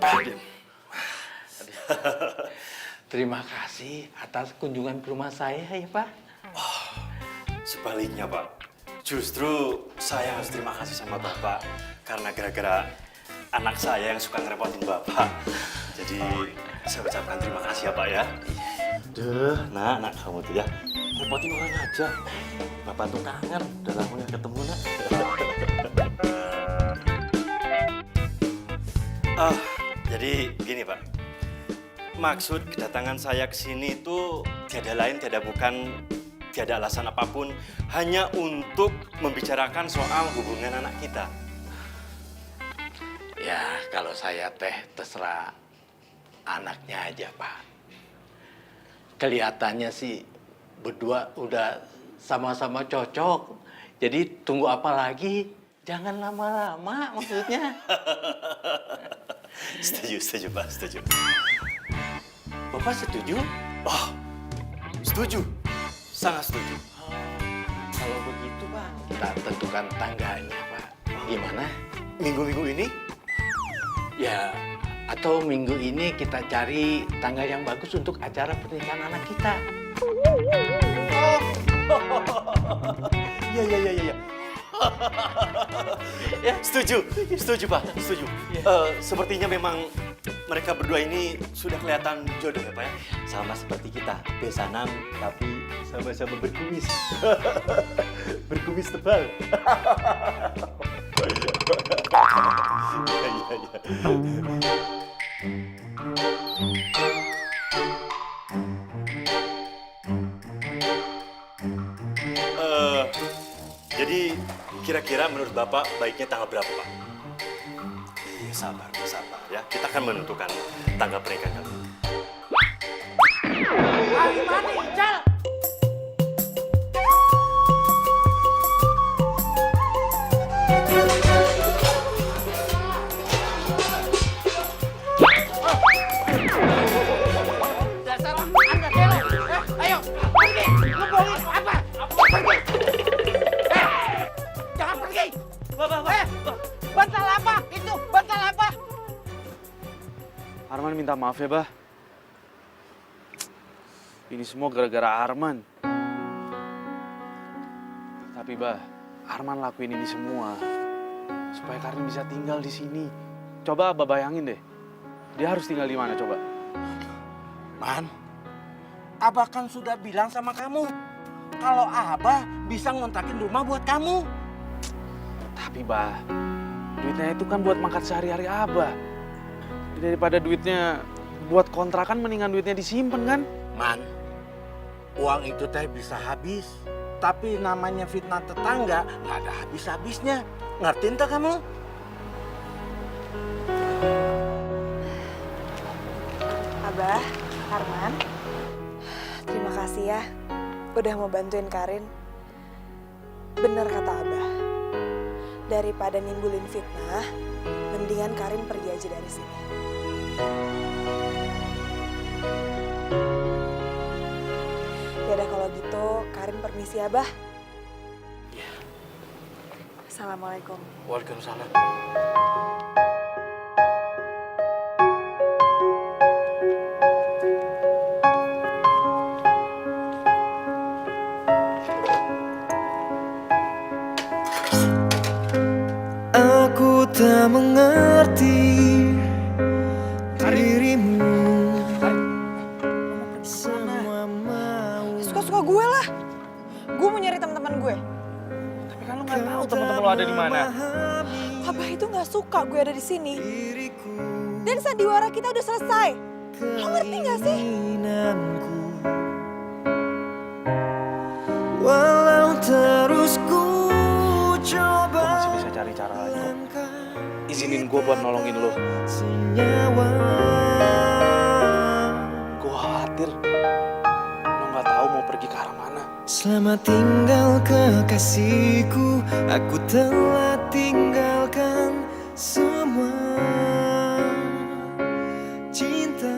Diam. Terima kasih atas kunjungan ke rumah saya ya, Pak. Sebaliknya, Pak. Justru saya harus terima kasih sama Bapak. Karena gara-gara anak saya yang suka ngerepotin Bapak. Jadi saya ucapkan terima kasih ya, Pak ya. Duh, nak kamu tuh ya. Repotin orang aja. Bapak tuh kangen, udah lama gak ketemu, nak. Jadi gini, Pak. Maksud kedatangan saya ke sini itu tiada lain, tiada bukan, tiada alasan apapun, hanya untuk membicarakan soal hubungan anak kita. Ya, kalau saya teh terserah anaknya aja, Pak. Kelihatannya sih berdua udah sama-sama cocok. Jadi tunggu apa lagi? Jangan lama-lama maksudnya. Setuju, Pak, setuju. Bapak setuju? Oh, setuju. Sangat setuju. Kalau begitu, Pak, kita tentukan tanggalnya, Pak. Gimana? Minggu-minggu ini? Ya, atau minggu ini kita cari tanggal yang bagus untuk acara pernikahan anak kita. Iya. Ya, setuju, Pak, setuju. Sepertinya memang mereka berdua ini sudah kelihatan jodoh ya, Pak ya. Sama seperti kita, besanan tapi sama-sama berkumis. Berkumis tebal. Iya. Jadi kira-kira menurut Bapak baiknya tanggal berapa, Pak? Iya, sabar ya. Kita akan menentukan tanggal pernikahan kami. Gimana, Ical? Dasar Anda gelo. Ayo, pergi. Lu bohongin apa? Pergi. Jangan pergi. Bantal apa? Itu bantal apa? Arman minta maaf ya, Bah. Ini semua gara-gara Arman. Tapi, Bah, Arman lakuin ini semua supaya Karin bisa tinggal di sini. Coba Abah bayangin deh, dia harus tinggal di mana coba? Man, Abah kan sudah bilang sama kamu kalau Abah bisa ngontrakin rumah buat kamu. Tapi, Bah, duitnya itu kan buat makan sehari-hari Abah. Daripada duitnya buat kontrakan, mendingan duitnya disimpan kan? Man, uang itu teh bisa habis. Tapi namanya fitnah tetangga nggak ada habis-habisnya. Ngertiin tak kamu? Abah, Arman, terima kasih ya udah mau bantuin Karin. Bener kata Abah, daripada nimbulin fitnah, mendingan Karin pergi aja dari sini. Yaudah kalau gitu, Karin permisi Abah. Iya. Assalamualaikum. Waalaikumsalam. Aku tak mengerti dirimu. Semua mau. Suka-suka gue lah. Gue mau nyari teman-teman gue. Tapi kan lu nggak tahu teman-teman lu ada di mana. Abah itu nggak suka gue ada di sini. Dan sandiwara kita udah selesai. Lo ngerti nggak sih? Walau terus ku coba, Gue masih bisa cari cara lagi kok. Izinin gue buat nolongin lu. senyawa. Gue khawatir lu nggak tahu mau pergi ke arah mana. Selamat tinggal kekasihku, aku telah tinggalkan semua cinta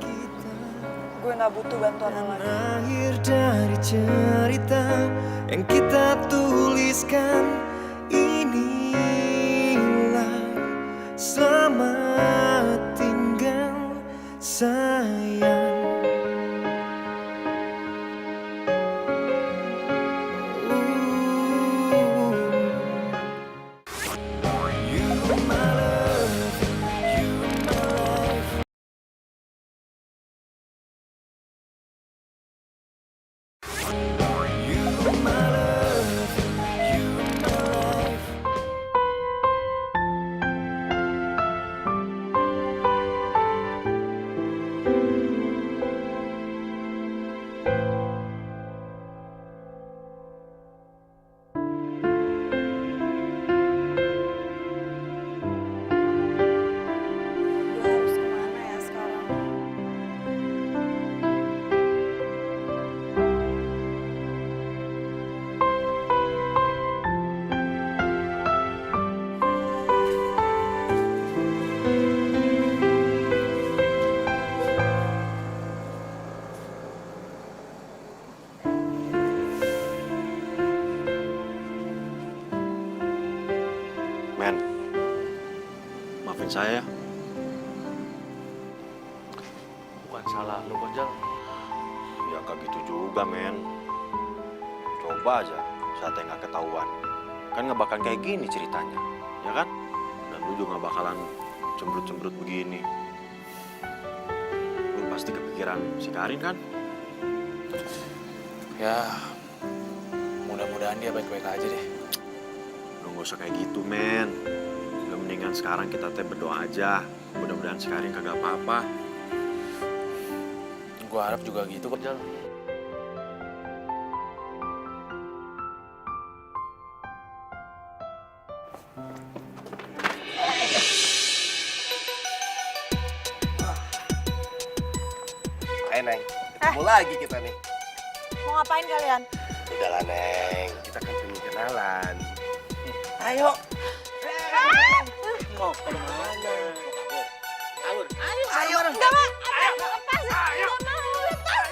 kita. Gue nggak butuh bantuan lo lagi. Akhir dari cerita yang kita tuliskan, inilah selamat tinggal sayang. Gue harus kemana ya sekarang? Men, maafin saya. Bukan salah lu kok, Jal. Ya gak gitu juga, men. Coba aja saatnya nggak ketahuan. Kan nggak bakal kayak gini ceritanya, ya kan? Dan lu juga nggak bakalan cemberut-cemberut begini. Lu pasti kepikiran si Karin kan? Ya, mudah-mudahan dia baik-baik aja deh. Lu nggak usah kayak gitu, men. Udah mendingan sekarang kita berdoa aja. Mudah-mudahan si Karin kagak apa-apa. Gue harap juga gitu kok, Jal. Ayo, Neng. Ketemu lagi kita nih. Mau ngapain kalian? Udahlah, Neng. Kita kan pengen kenalan. Ayo. Mau kemana? Ayo. Ayo. Enggak, Mak. Ayo. Lepas. Ayo. Nggak mau, lepas.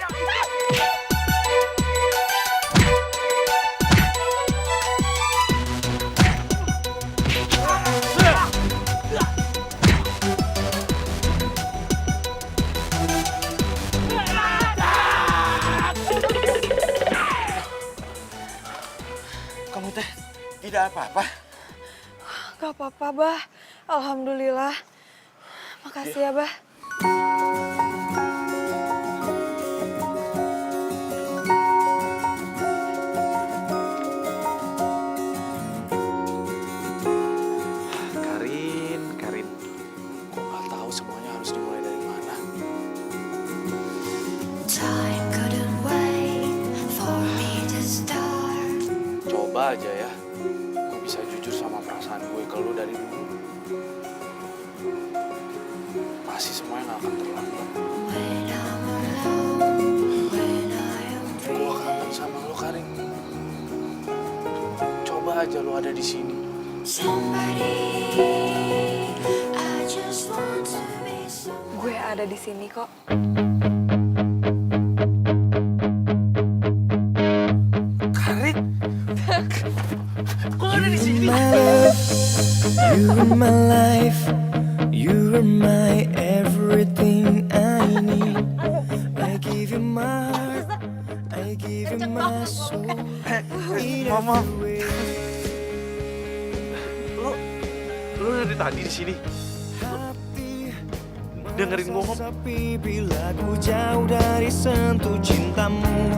Kamu teh tidak apa-apa? Gak apa-apa, Bah. Alhamdulillah. Makasih ya, Bah. Karin. Gue nggak tahu semuanya harus dimulai dari mana. Time couldn't wait for me to start. Coba aja ya, gue bisa jujur sama perasaan gue ke lu dari dulu. Pasti semuanya nggak akan terlambat. When I'm alone, when I am free. aja lo ada di sini. Gue ada di sini kok. Karin, kok ada di sini? You're my life, you're my everything I need. I give you my heart, I give you my soul. Mama, lo dari tadi di sini dengerin gue ngomong. Tapi bila ku jauh dari sentuh cintamu,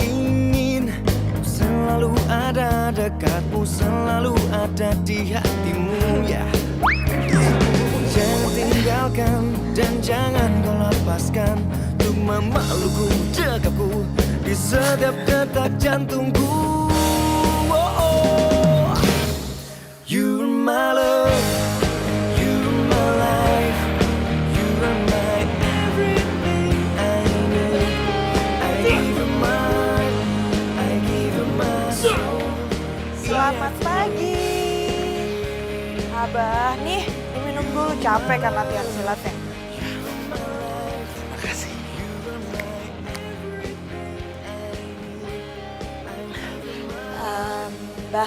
ingin selalu ada dekatmu, selalu ada di hatimu ya. Jangan tinggalkan dan jangan kau lepaskan untuk memelukku, dekapku di setiap detak jantungku. Oh, oh. You're my love, you're my life, you're my everything I need. I give you my heart, I give you my soul. Selamat pagi. Abah, nih diminum dulu, capek kan latihan silatnya. Makasih. Bah,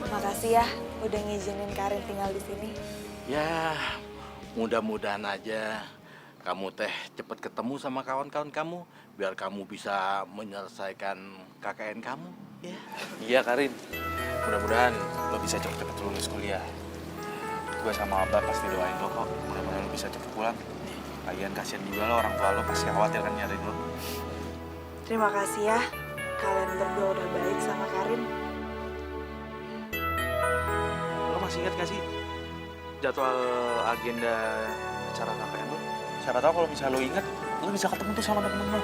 makasih ya udah ngizinin Karin tinggal di sini. Ya, mudah-mudahan aja kamu teh cepet ketemu sama kawan-kawan kamu biar kamu bisa menyelesaikan KKN kamu. Ya. Iya Karin, mudah-mudahan lo bisa cepet-cepet lulus kuliah. Gue sama Abah pasti doain lo kok, mudah-mudahan lo bisa cepet pulang. Lagian kasihan juga lo, orang tua lo pasti khawatir kan nyariin lo. Terima kasih ya, kalian berdua udah baik sama Karin. Lo masih ingat gak sih jadwal agenda acara KKN lo? Siapa tahu kalau misalnya lo ingat, lo bisa ketemu tuh sama temen-temen lo.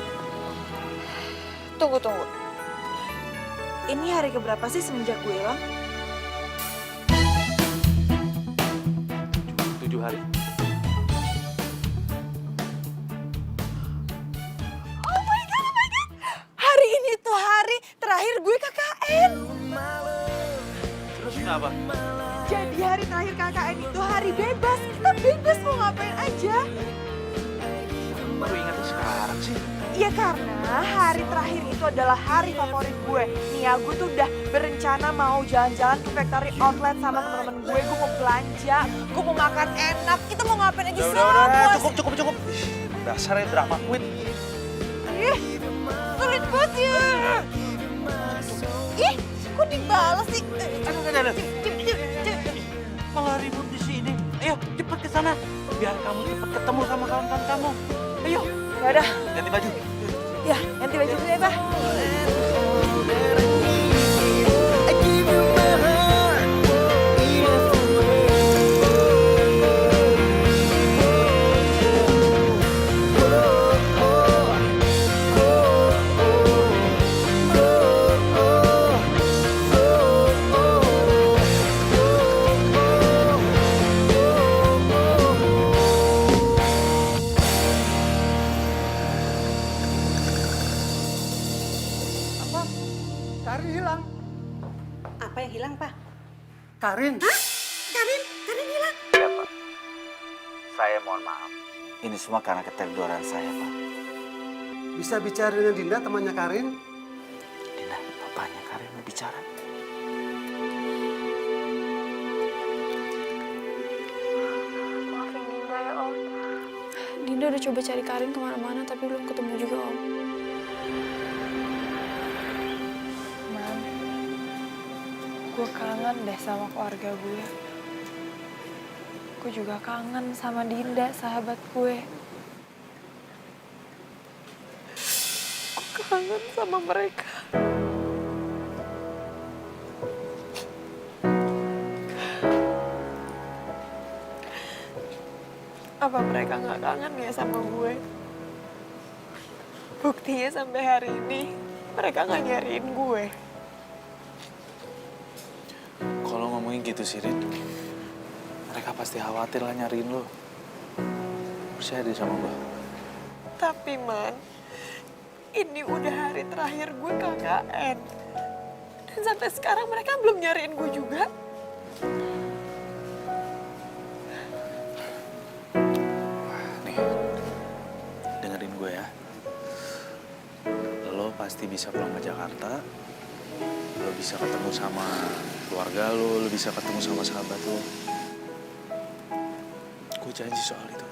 Tunggu. Ini hari keberapa sih semenjak gue hilang? 7 hari. Oh my god. Hari ini tuh hari terakhir gue KKN. Terus kenapa? Jadi hari terakhir KKN itu hari bebas. Kita bebas mau ngapain aja. Baru ingatnya sekarang sih. Ya karena hari terakhir itu adalah hari favorit gue. Nih ya, gue tuh udah berencana mau jalan-jalan ke factory outlet sama temen-temen gue. Gue mau belanja, gue mau makan enak. Kita mau ngapain aja Udah, cukup. Dasarnya drama queen. Ih, sulit banget ya. Ih, kok dibalas sih? Aduh. Malah ribut di sini. Ayo, cepet ke sana biar kamu cepet ketemu sama kawan-kawan kamu. Ayo. Yaudah. Ganti baju. Ya, ganti baju dulu ya, Bah. I give you my heart in every way. Karin hilang. Apa yang hilang, Pak? Karin. Hah? Karin hilang. Iya Pak, saya mohon maaf. Ini semua karena keteledoran saya Pak. Bisa bicara dengan Dinda, temannya Karin? Dinda, bapaknya Karin mau bicara. Maafin Dinda ya Om. Dinda udah coba cari Karin kemana-mana tapi belum ketemu juga Om. Man, gue kangen deh sama keluarga gue. Gue juga kangen sama Dinda, sahabat gue. Gue kangen sama mereka. Apa mereka nggak kangen ya sama gue? Buktinya sampai hari ini mereka nggak nyariin gue. Kalau ngomongin gitu sih, Rin, mereka pasti khawatir lah nyariin lo. Percaya deh sama gue. Tapi Man, ini udah hari terakhir gue KKN. Dan sampai sekarang mereka belum nyariin gue juga. Nih, dengerin gue ya. Lo pasti bisa pulang ke Jakarta. Lo bisa ketemu sama keluarga lo bisa ketemu sama sahabat lo. Gue janji soal itu.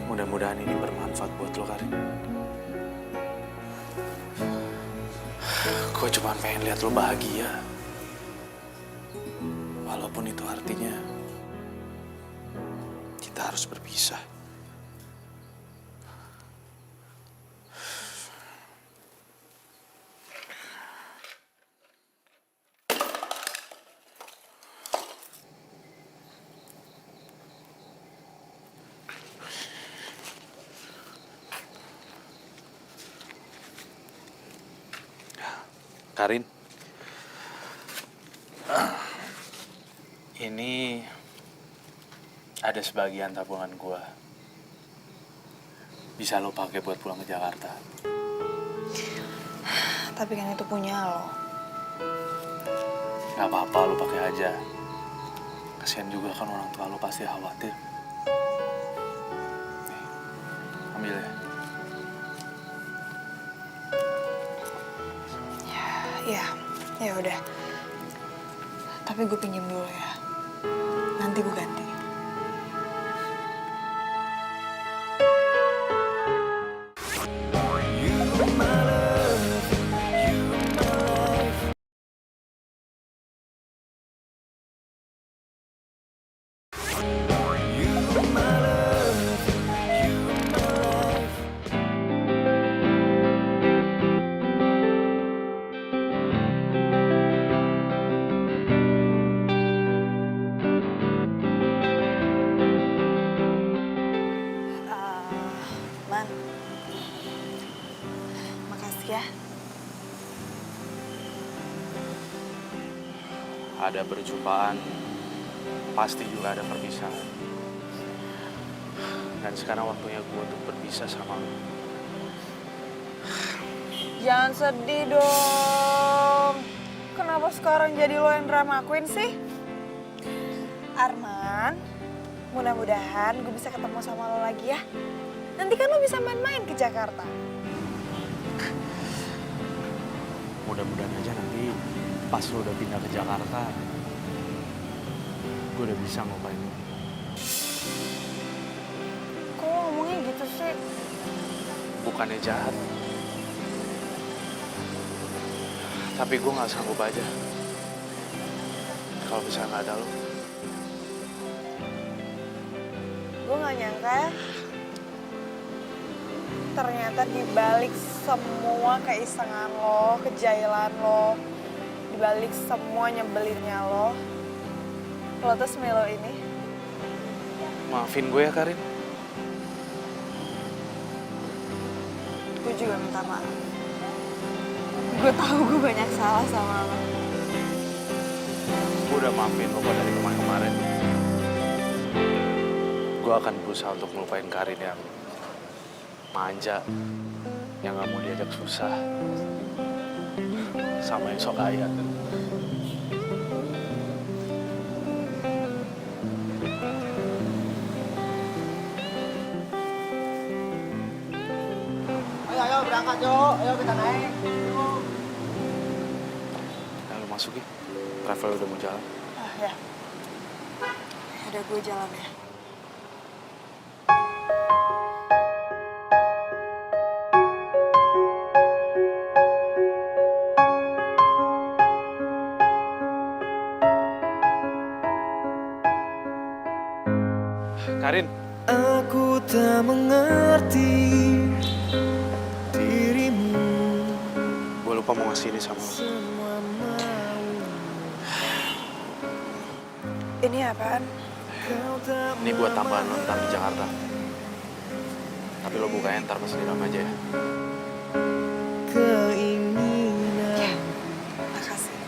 Mudah-mudahan ini bermanfaat buat lo, Karin. Gue cuma pengen lihat lo bahagia. Walaupun itu artinya kita harus berpisah. Karin, ini ada sebagian tabungan gua. Bisa lo pakai buat pulang ke Jakarta. Tapi kan itu punya lo. Gak apa-apa, lo pakai aja. Kasian juga kan orang tua lo pasti khawatir. Nih, ambil ya. Ya udah. Tapi gue pinjam dulu ya. Nanti gue ganti. Ya. Ada perjumpaan, pasti juga ada perpisahan. Dan sekarang waktunya gue untuk berpisah sama lo. Jangan sedih dong. Kenapa sekarang jadi lo yang drama queen sih? Arman, mudah-mudahan gue bisa ketemu sama lo lagi ya. Nanti kan lo bisa main-main ke Jakarta. Mudah-mudahan aja nanti pas lo udah pindah ke Jakarta, gue udah bisa ngelupain lo. Kok lo ngomongnya gitu sih? Bukannya jahat, tapi gue gak sanggup aja kalau bisa gak ada lo. Gue gak nyangka ya. Ternyata dibalik semua keisengan lo, kejailan lo, dibalik semua nyebelinnya lo tuh Milo ini. Maafin gue ya, Karin. Gue juga minta maaf. Gue tahu gue banyak salah sama lo. Gue udah maafin lo kok dari kemarin-kemarin. Gue akan berusaha untuk melupain Karin yang manja, yang gak mau diajak susah, sama yang sok kaya. Ayo berangkat yuk, ayo kita naik. Nah, lo masuk ya, travel udah mau jalan. Ya. Udah gue jalan ya. Karin. Aku tak mengerti dirimu. Gue lupa mau ngasih ini sama lo. Ini apaan? Ini buat tambahan lo ntar di Jakarta. Tapi lo bukanya ntar pas di dalam aja ya. Keinginan. Makasih.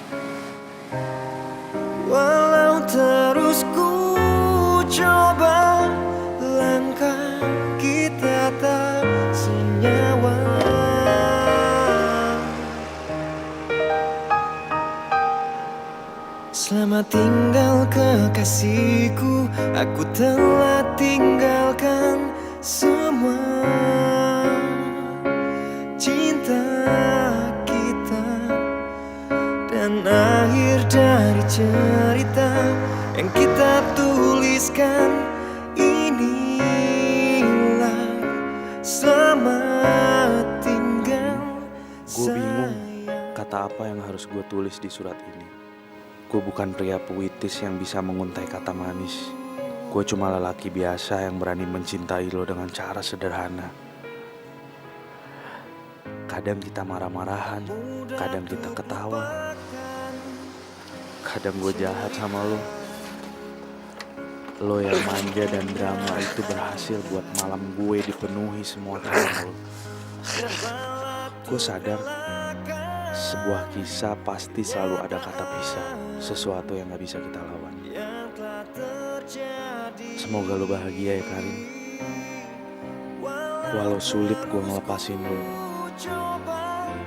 Walau terus ku coba, langkah kita tak senyawa. Selamat tinggal kekasihku, aku telah tinggalkan semua. Cinta kita dan akhir dari cerita yang kita tuliskan, inilah selamat tinggal. Gue bingung kata apa yang harus gue tulis di surat ini. Gue bukan pria puitis yang bisa menguntai kata manis. Gue cuma lelaki biasa yang berani mencintai lo dengan cara sederhana. Kadang kita marah-marahan, kadang kita ketawa. Kadang gue jahat sama lo. Lo yang manja dan drama itu berhasil buat malam gue dipenuhi semua tawa lo. Gue sadar sebuah kisah pasti selalu ada kata pisah, sesuatu yang gak bisa kita lawan. Semoga lo bahagia ya Karin. Walau sulit gue ngelepasin lo.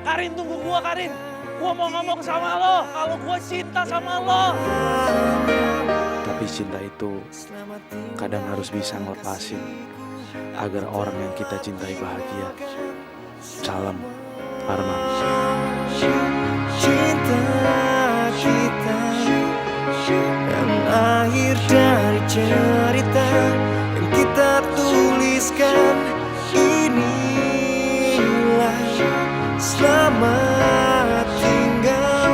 Karin, tunggu gua, Karin. Gua mau ngomong sama lo kalau gua cinta sama lo. Tapi cinta itu kadang harus bisa ngelepasin agar orang yang kita cintai bahagia. Salam, Arman. Cinta kita dan akhir dari cerita yang kita tuliskan, inilah selamat tinggal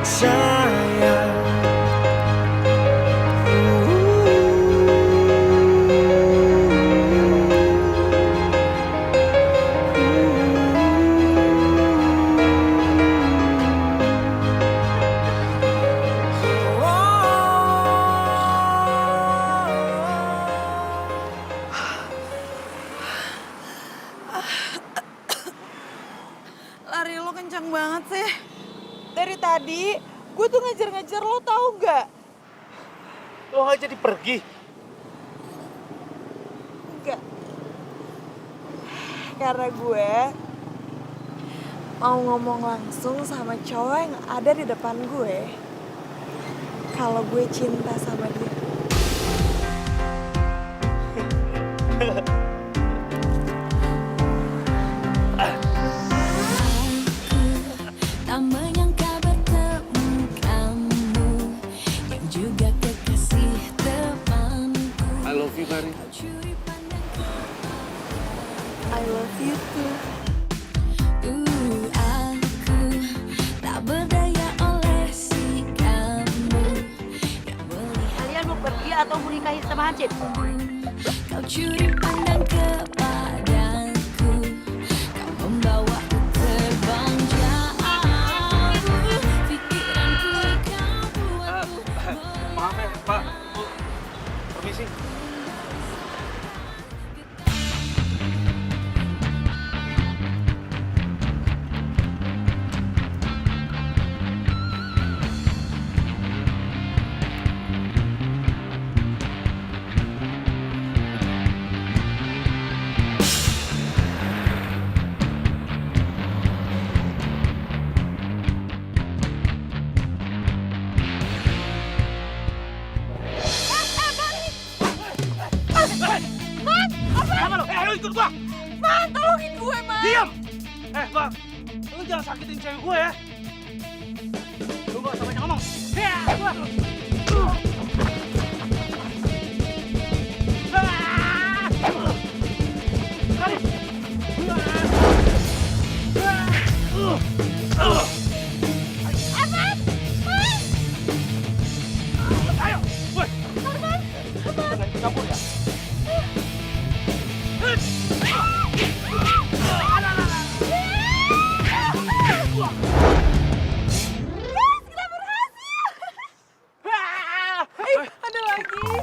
sayang. Lari lo kencang banget sih. Dari tadi gue tuh ngejar-ngejar lo, tahu nggak? Lo nggak jadi pergi? Enggak. Karena gue mau ngomong langsung sama cowok yang ada di depan gue. Kalau gue cinta sama dia. Tak menyangka bertemu kamu yang juga kekasih temanku. I love you, Karin. I love you too. Aku tak berdaya oleh si kamu yang melihat. Kalian mau pergi atau mau nikahi sama Hansip? Kau curi pandang kepadaku, kau membawa ku terbang jauh. Pikiranku kau buatku. Maaf ya, Pak. Bu. Permisi. Lo ikut gua. Man, tolongin gue, Man. Diam. Bang, lu jangan sakitin cewek gue ya. Lu gak usah banyak ngomong. Ayo, woi. Campur ya. Juga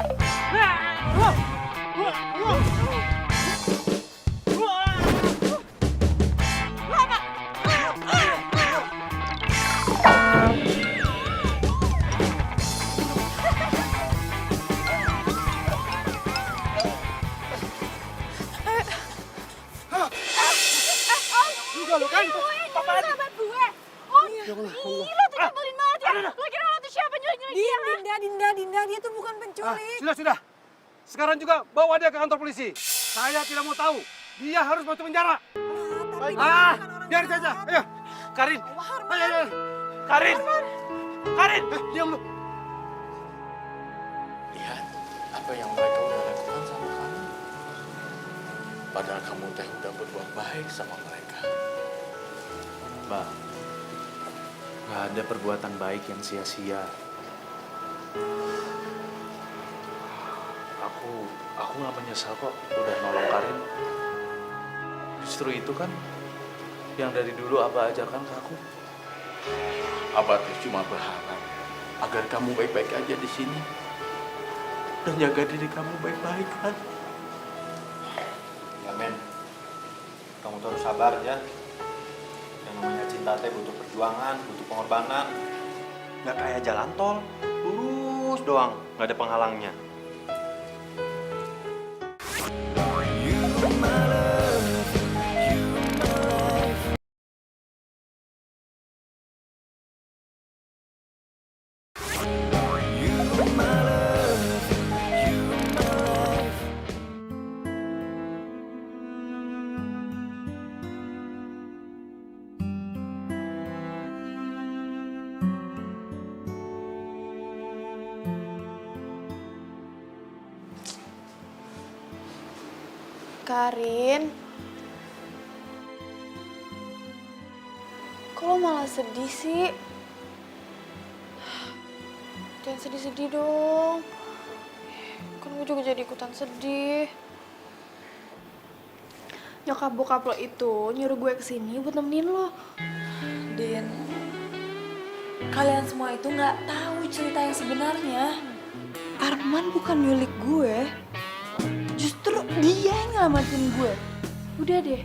lo kan? Apaan? Sahabat gue. Oh, ih, lo tuh nyebelin banget ya. Lo kira lo tuh siapa nyulik-nyulik dia? Dinda, dia tuh bukan penculik. Sudah. Sekarang juga bawa dia ke kantor polisi. Saya tidak mau tahu. Dia harus masuk penjara. Biar saja. Ayo. Karin. Ayo. Karin. Diam lu. Lihat apa yang mereka udah lakukan sama kamu. Padahal kamu teh udah berbuat baik sama mereka. Mbak, nggak ada perbuatan baik yang sia-sia. Aku nggak menyesal kok udah nolong Karin. Justru itu kan yang dari dulu Abah ajarkan ke aku. Abah teh cuma berharap agar kamu baik-baik aja di sini dan jaga diri kamu baik-baik kan. Ya men, kamu tuh harus sabar ya. Yang namanya cinta teh butuh perjuangan, butuh pengorbanan. Gak kayak jalan tol, lurus doang, gak ada penghalangnya. Karin, kok lo malah sedih sih? Jangan sedih-sedih dong. Kan gue juga jadi ikutan sedih. Nyokap bokap lo itu nyuruh gue kesini buat nemenin lo. Din, kalian semua itu nggak tahu cerita yang sebenarnya. Arman bukan nyulik gue. Justru dia yang nyelamatin gue. Udah deh,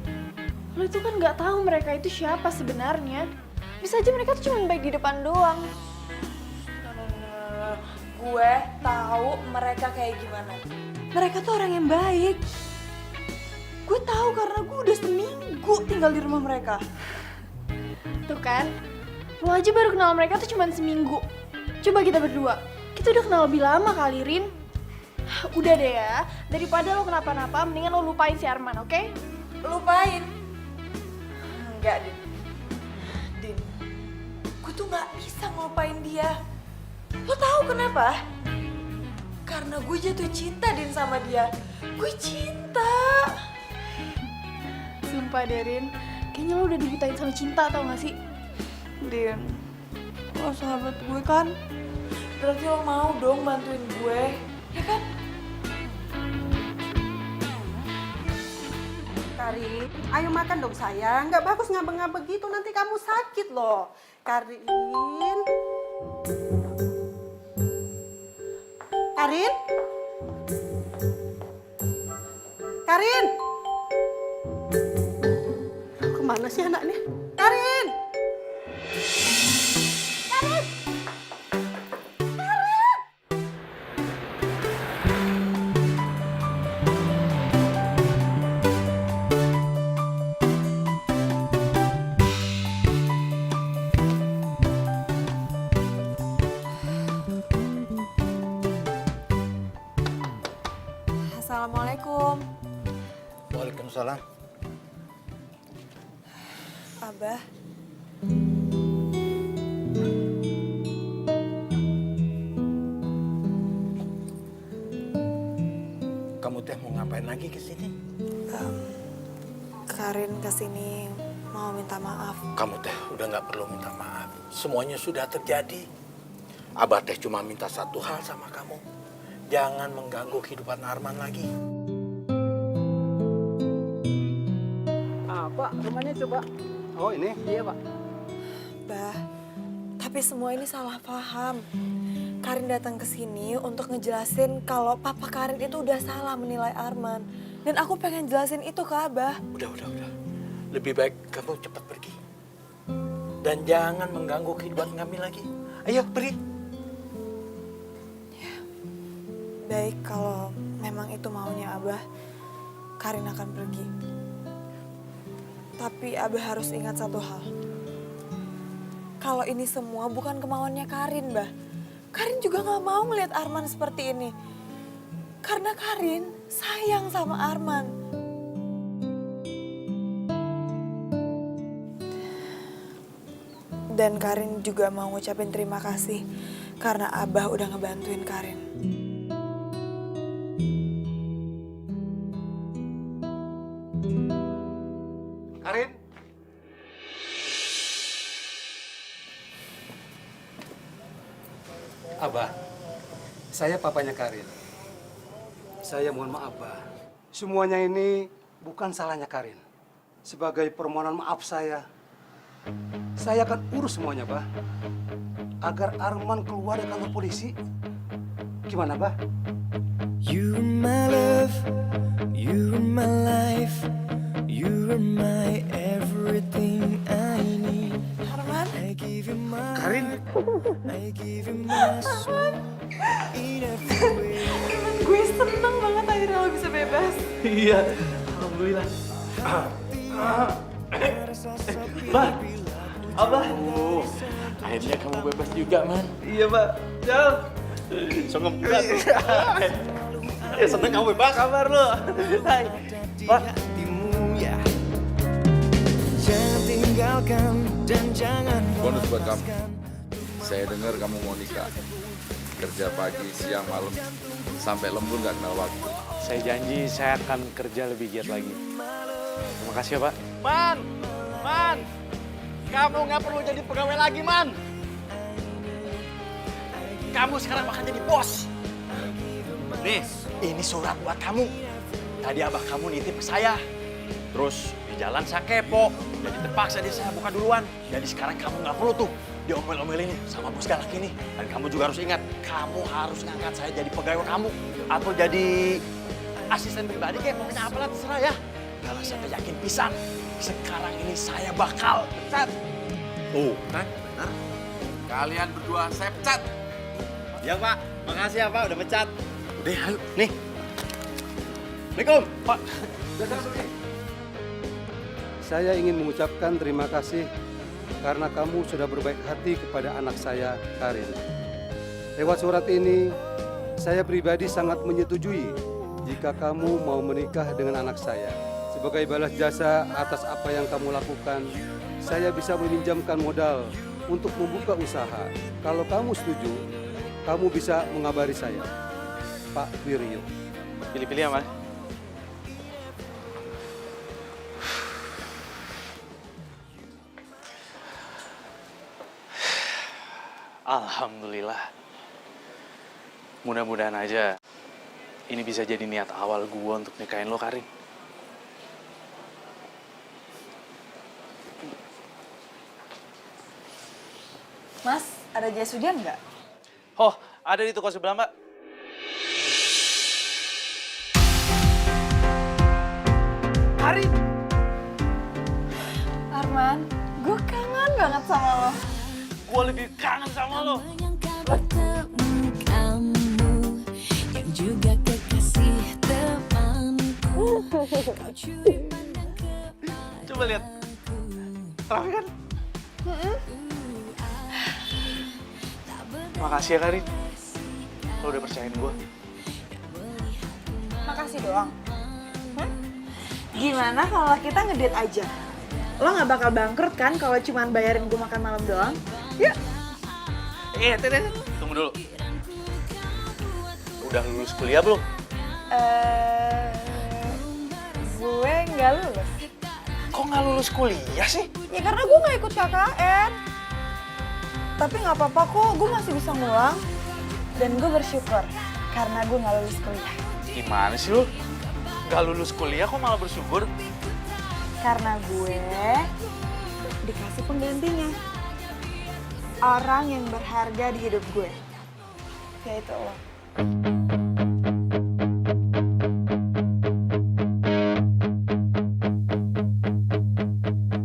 lo itu kan nggak tahu mereka itu siapa sebenarnya. Bisa aja mereka tuh cuma baik di depan doang. Gue tahu mereka kayak gimana. Mereka tuh orang yang baik. Gue tahu karena gue udah seminggu tinggal di rumah mereka. Tuh kan, lo aja baru kenal mereka tuh cuma seminggu. Coba kita berdua, kita udah kenal lebih lama kali, Rin. Udah deh ya, daripada lo kenapa-napa, mendingan lo lupain si Arman, oke? Lupain? Enggak, Din. Gue tuh gak bisa ngelupain dia. Lo tahu kenapa? Karena gue jatuh cinta, Din, sama dia. Gue cinta. Sumpah deh, Rin, kayaknya lo udah dibutain sama cinta, tau gak sih? Din, lo sahabat gue kan? Berarti lo mau dong bantuin gue, ya kan? Karin, ayo makan dong sayang. Nggak bagus ngambek-ngambek gitu, nanti kamu sakit loh. Karin. Karin? Karin? Kemana sih anaknya? Karin! Karin! Assalamualaikum. Waalaikumsalam. Abah. Kamu teh mau ngapain lagi ke sini? Karin kesini mau minta maaf. Kamu teh udah nggak perlu minta maaf. Semuanya sudah terjadi. Abah teh cuma minta satu hal sama kamu. Jangan mengganggu kehidupan Arman lagi. Pak, rumahnya coba. Oh ini? Iya, Pak. Bah, tapi semua ini salah paham. Karin Karin datang ke sini untuk ngejelasin kalau Papa Karin itu udah salah menilai Arman. Dan aku pengen jelasin itu ke Abah. Udah. Lebih baik kamu cepat pergi. Dan jangan mengganggu kehidupan kami lagi. Ayo, pergi. Ya, baik kalau memang itu maunya Abah, Karin akan pergi. Tapi Abah harus ingat satu hal. Kalau ini semua bukan kemauannya Karin, Bah. Karin juga gak mau ngeliat Arman seperti ini. Karena Karin sayang sama Arman. Dan Karin juga mau ngucapin terima kasih karena Abah udah ngebantuin Karin. Karin? Abah, saya papanya Karin. Saya mohon maaf, Abah. Semuanya ini bukan salahnya Karin. Sebagai permohonan maaf saya akan urus semuanya, Bah. Agar Arman keluar dari kantor polisi. Gimana, Bah? You my love, you my life, you are my everything I need. Arman? I give you my Karin? I give you my soul in every way. Gue seneng banget akhirnya lo bisa bebas. Iya, alhamdulillah. Bah, Abah. Akhirnya kamu bebas juga, Man. Iya, Pak. Jal. Songong juga. Ya, seneng kamu bebas. Kabar lo. Hai. Pak. Ya. Jangan tinggalkan dan jangan Bonus buat kamu. Saya dengar kamu mau nikah. Kerja pagi, siang, malam. Sampai lembur nggak kenal waktu. Saya janji saya akan kerja lebih giat lagi. Terima kasih ya, Pak. Man! Kamu nggak perlu jadi pegawai lagi, Man. Kamu sekarang bakal jadi bos. Nih, ini surat buat kamu. Tadi abah kamu nitip ke saya. Terus di jalan saya kepo. Jadi terpaksa dia saya buka duluan. Jadi sekarang kamu nggak perlu tuh diomel-omelin nih sama bos galak ini. Dan kamu juga harus ingat, kamu harus ngangkat saya jadi pegawai kamu. Atau jadi asisten pribadi kayak pokoknya apalah terserah ya. Kalau saya yakin pisan, sekarang ini saya bakal pecat. Tuh, kan? Benar. Kalian berdua saya pecat. Ya Pak, makasih ya Pak udah pecat. Udah ayo, nih. Assalamualaikum, Pak. Saya ingin mengucapkan terima kasih karena kamu sudah berbaik hati kepada anak saya, Karin. Lewat surat ini, saya pribadi sangat menyetujui jika kamu mau menikah dengan anak saya. Sebagai balas jasa atas apa yang kamu lakukan, saya bisa meminjamkan modal untuk membuka usaha. Kalau kamu setuju, kamu bisa mengabari saya, Pak Wiryo. Pilih-pilih ya, Mas. Alhamdulillah. Mudah-mudahan aja ini bisa jadi niat awal gue untuk nikahin lo, Karin. Mas, ada jas hujan nggak? Oh, ada di toko sebelah, Mbak. Karin! Arman, gue kangen banget sama lo. Gue lebih kangen sama lo. Yang juga kekasih temanku. Coba lihat. Rame kan? Makasih ya, Karin. Lo udah percayain gue. Makasih doang. Gimana kalau kita ngedate aja? Lo nggak bakal bangkrut kan kalau cuman bayarin gue makan malam doang? Yuk. Tunggu dulu. Udah lulus kuliah belum? Gue nggak lulus. Kok nggak lulus kuliah sih? Ya karena gue nggak ikut KKN. Tapi nggak apa-apa kok, gue masih bisa ngulang. Dan gue bersyukur karena gue nggak lulus kuliah. Gimana sih lo? Nggak lulus kuliah kok malah bersyukur? Karena gue dikasih penggantinya. Orang yang berharga di hidup gue. yaitu lo.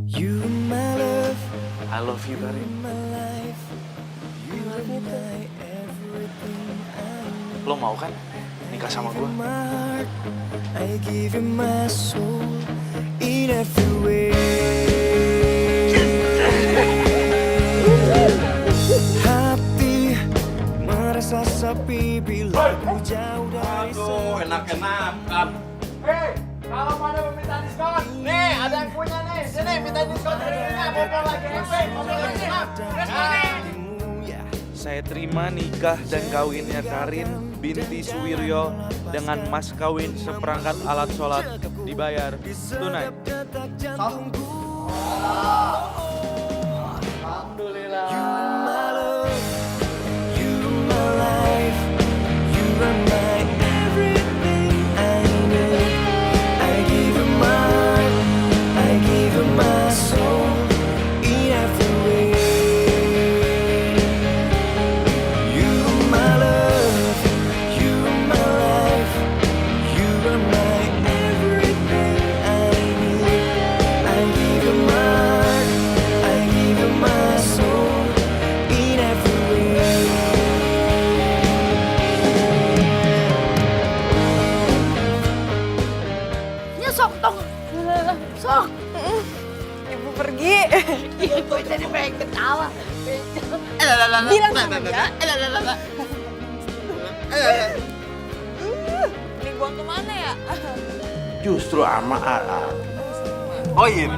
You my love, I love you, Karin. my life. You are my everything I Lo mau kan nikah sama gue? my heart. I give you my soul in every way. Hati merasa sepi bila ku jauh dari Aduh, enak-enakan. Hei, kalau pada meminta diskon, nih ada yang punya nih. Sini minta diskon dari ini. Bobol lagi, bobol lagi. Saya terima nikah dan kawinnya Karin binti Suwiryo dengan mas kawin seperangkat alat sholat dibayar tunai. Alhamdulillah. You my love, you my life, you are my everything I need. I give you my heart, I give you my soul in every way. You my love, you my life, you are my everything I need. I give you my heart, I give you my soul in every way. Ya sok tong. Sok. Ibu pergi. Ibu jadi pengen ketawa. Bilang sama dia. Dibuang kemana ya? Justru ama A'a. Oh iya.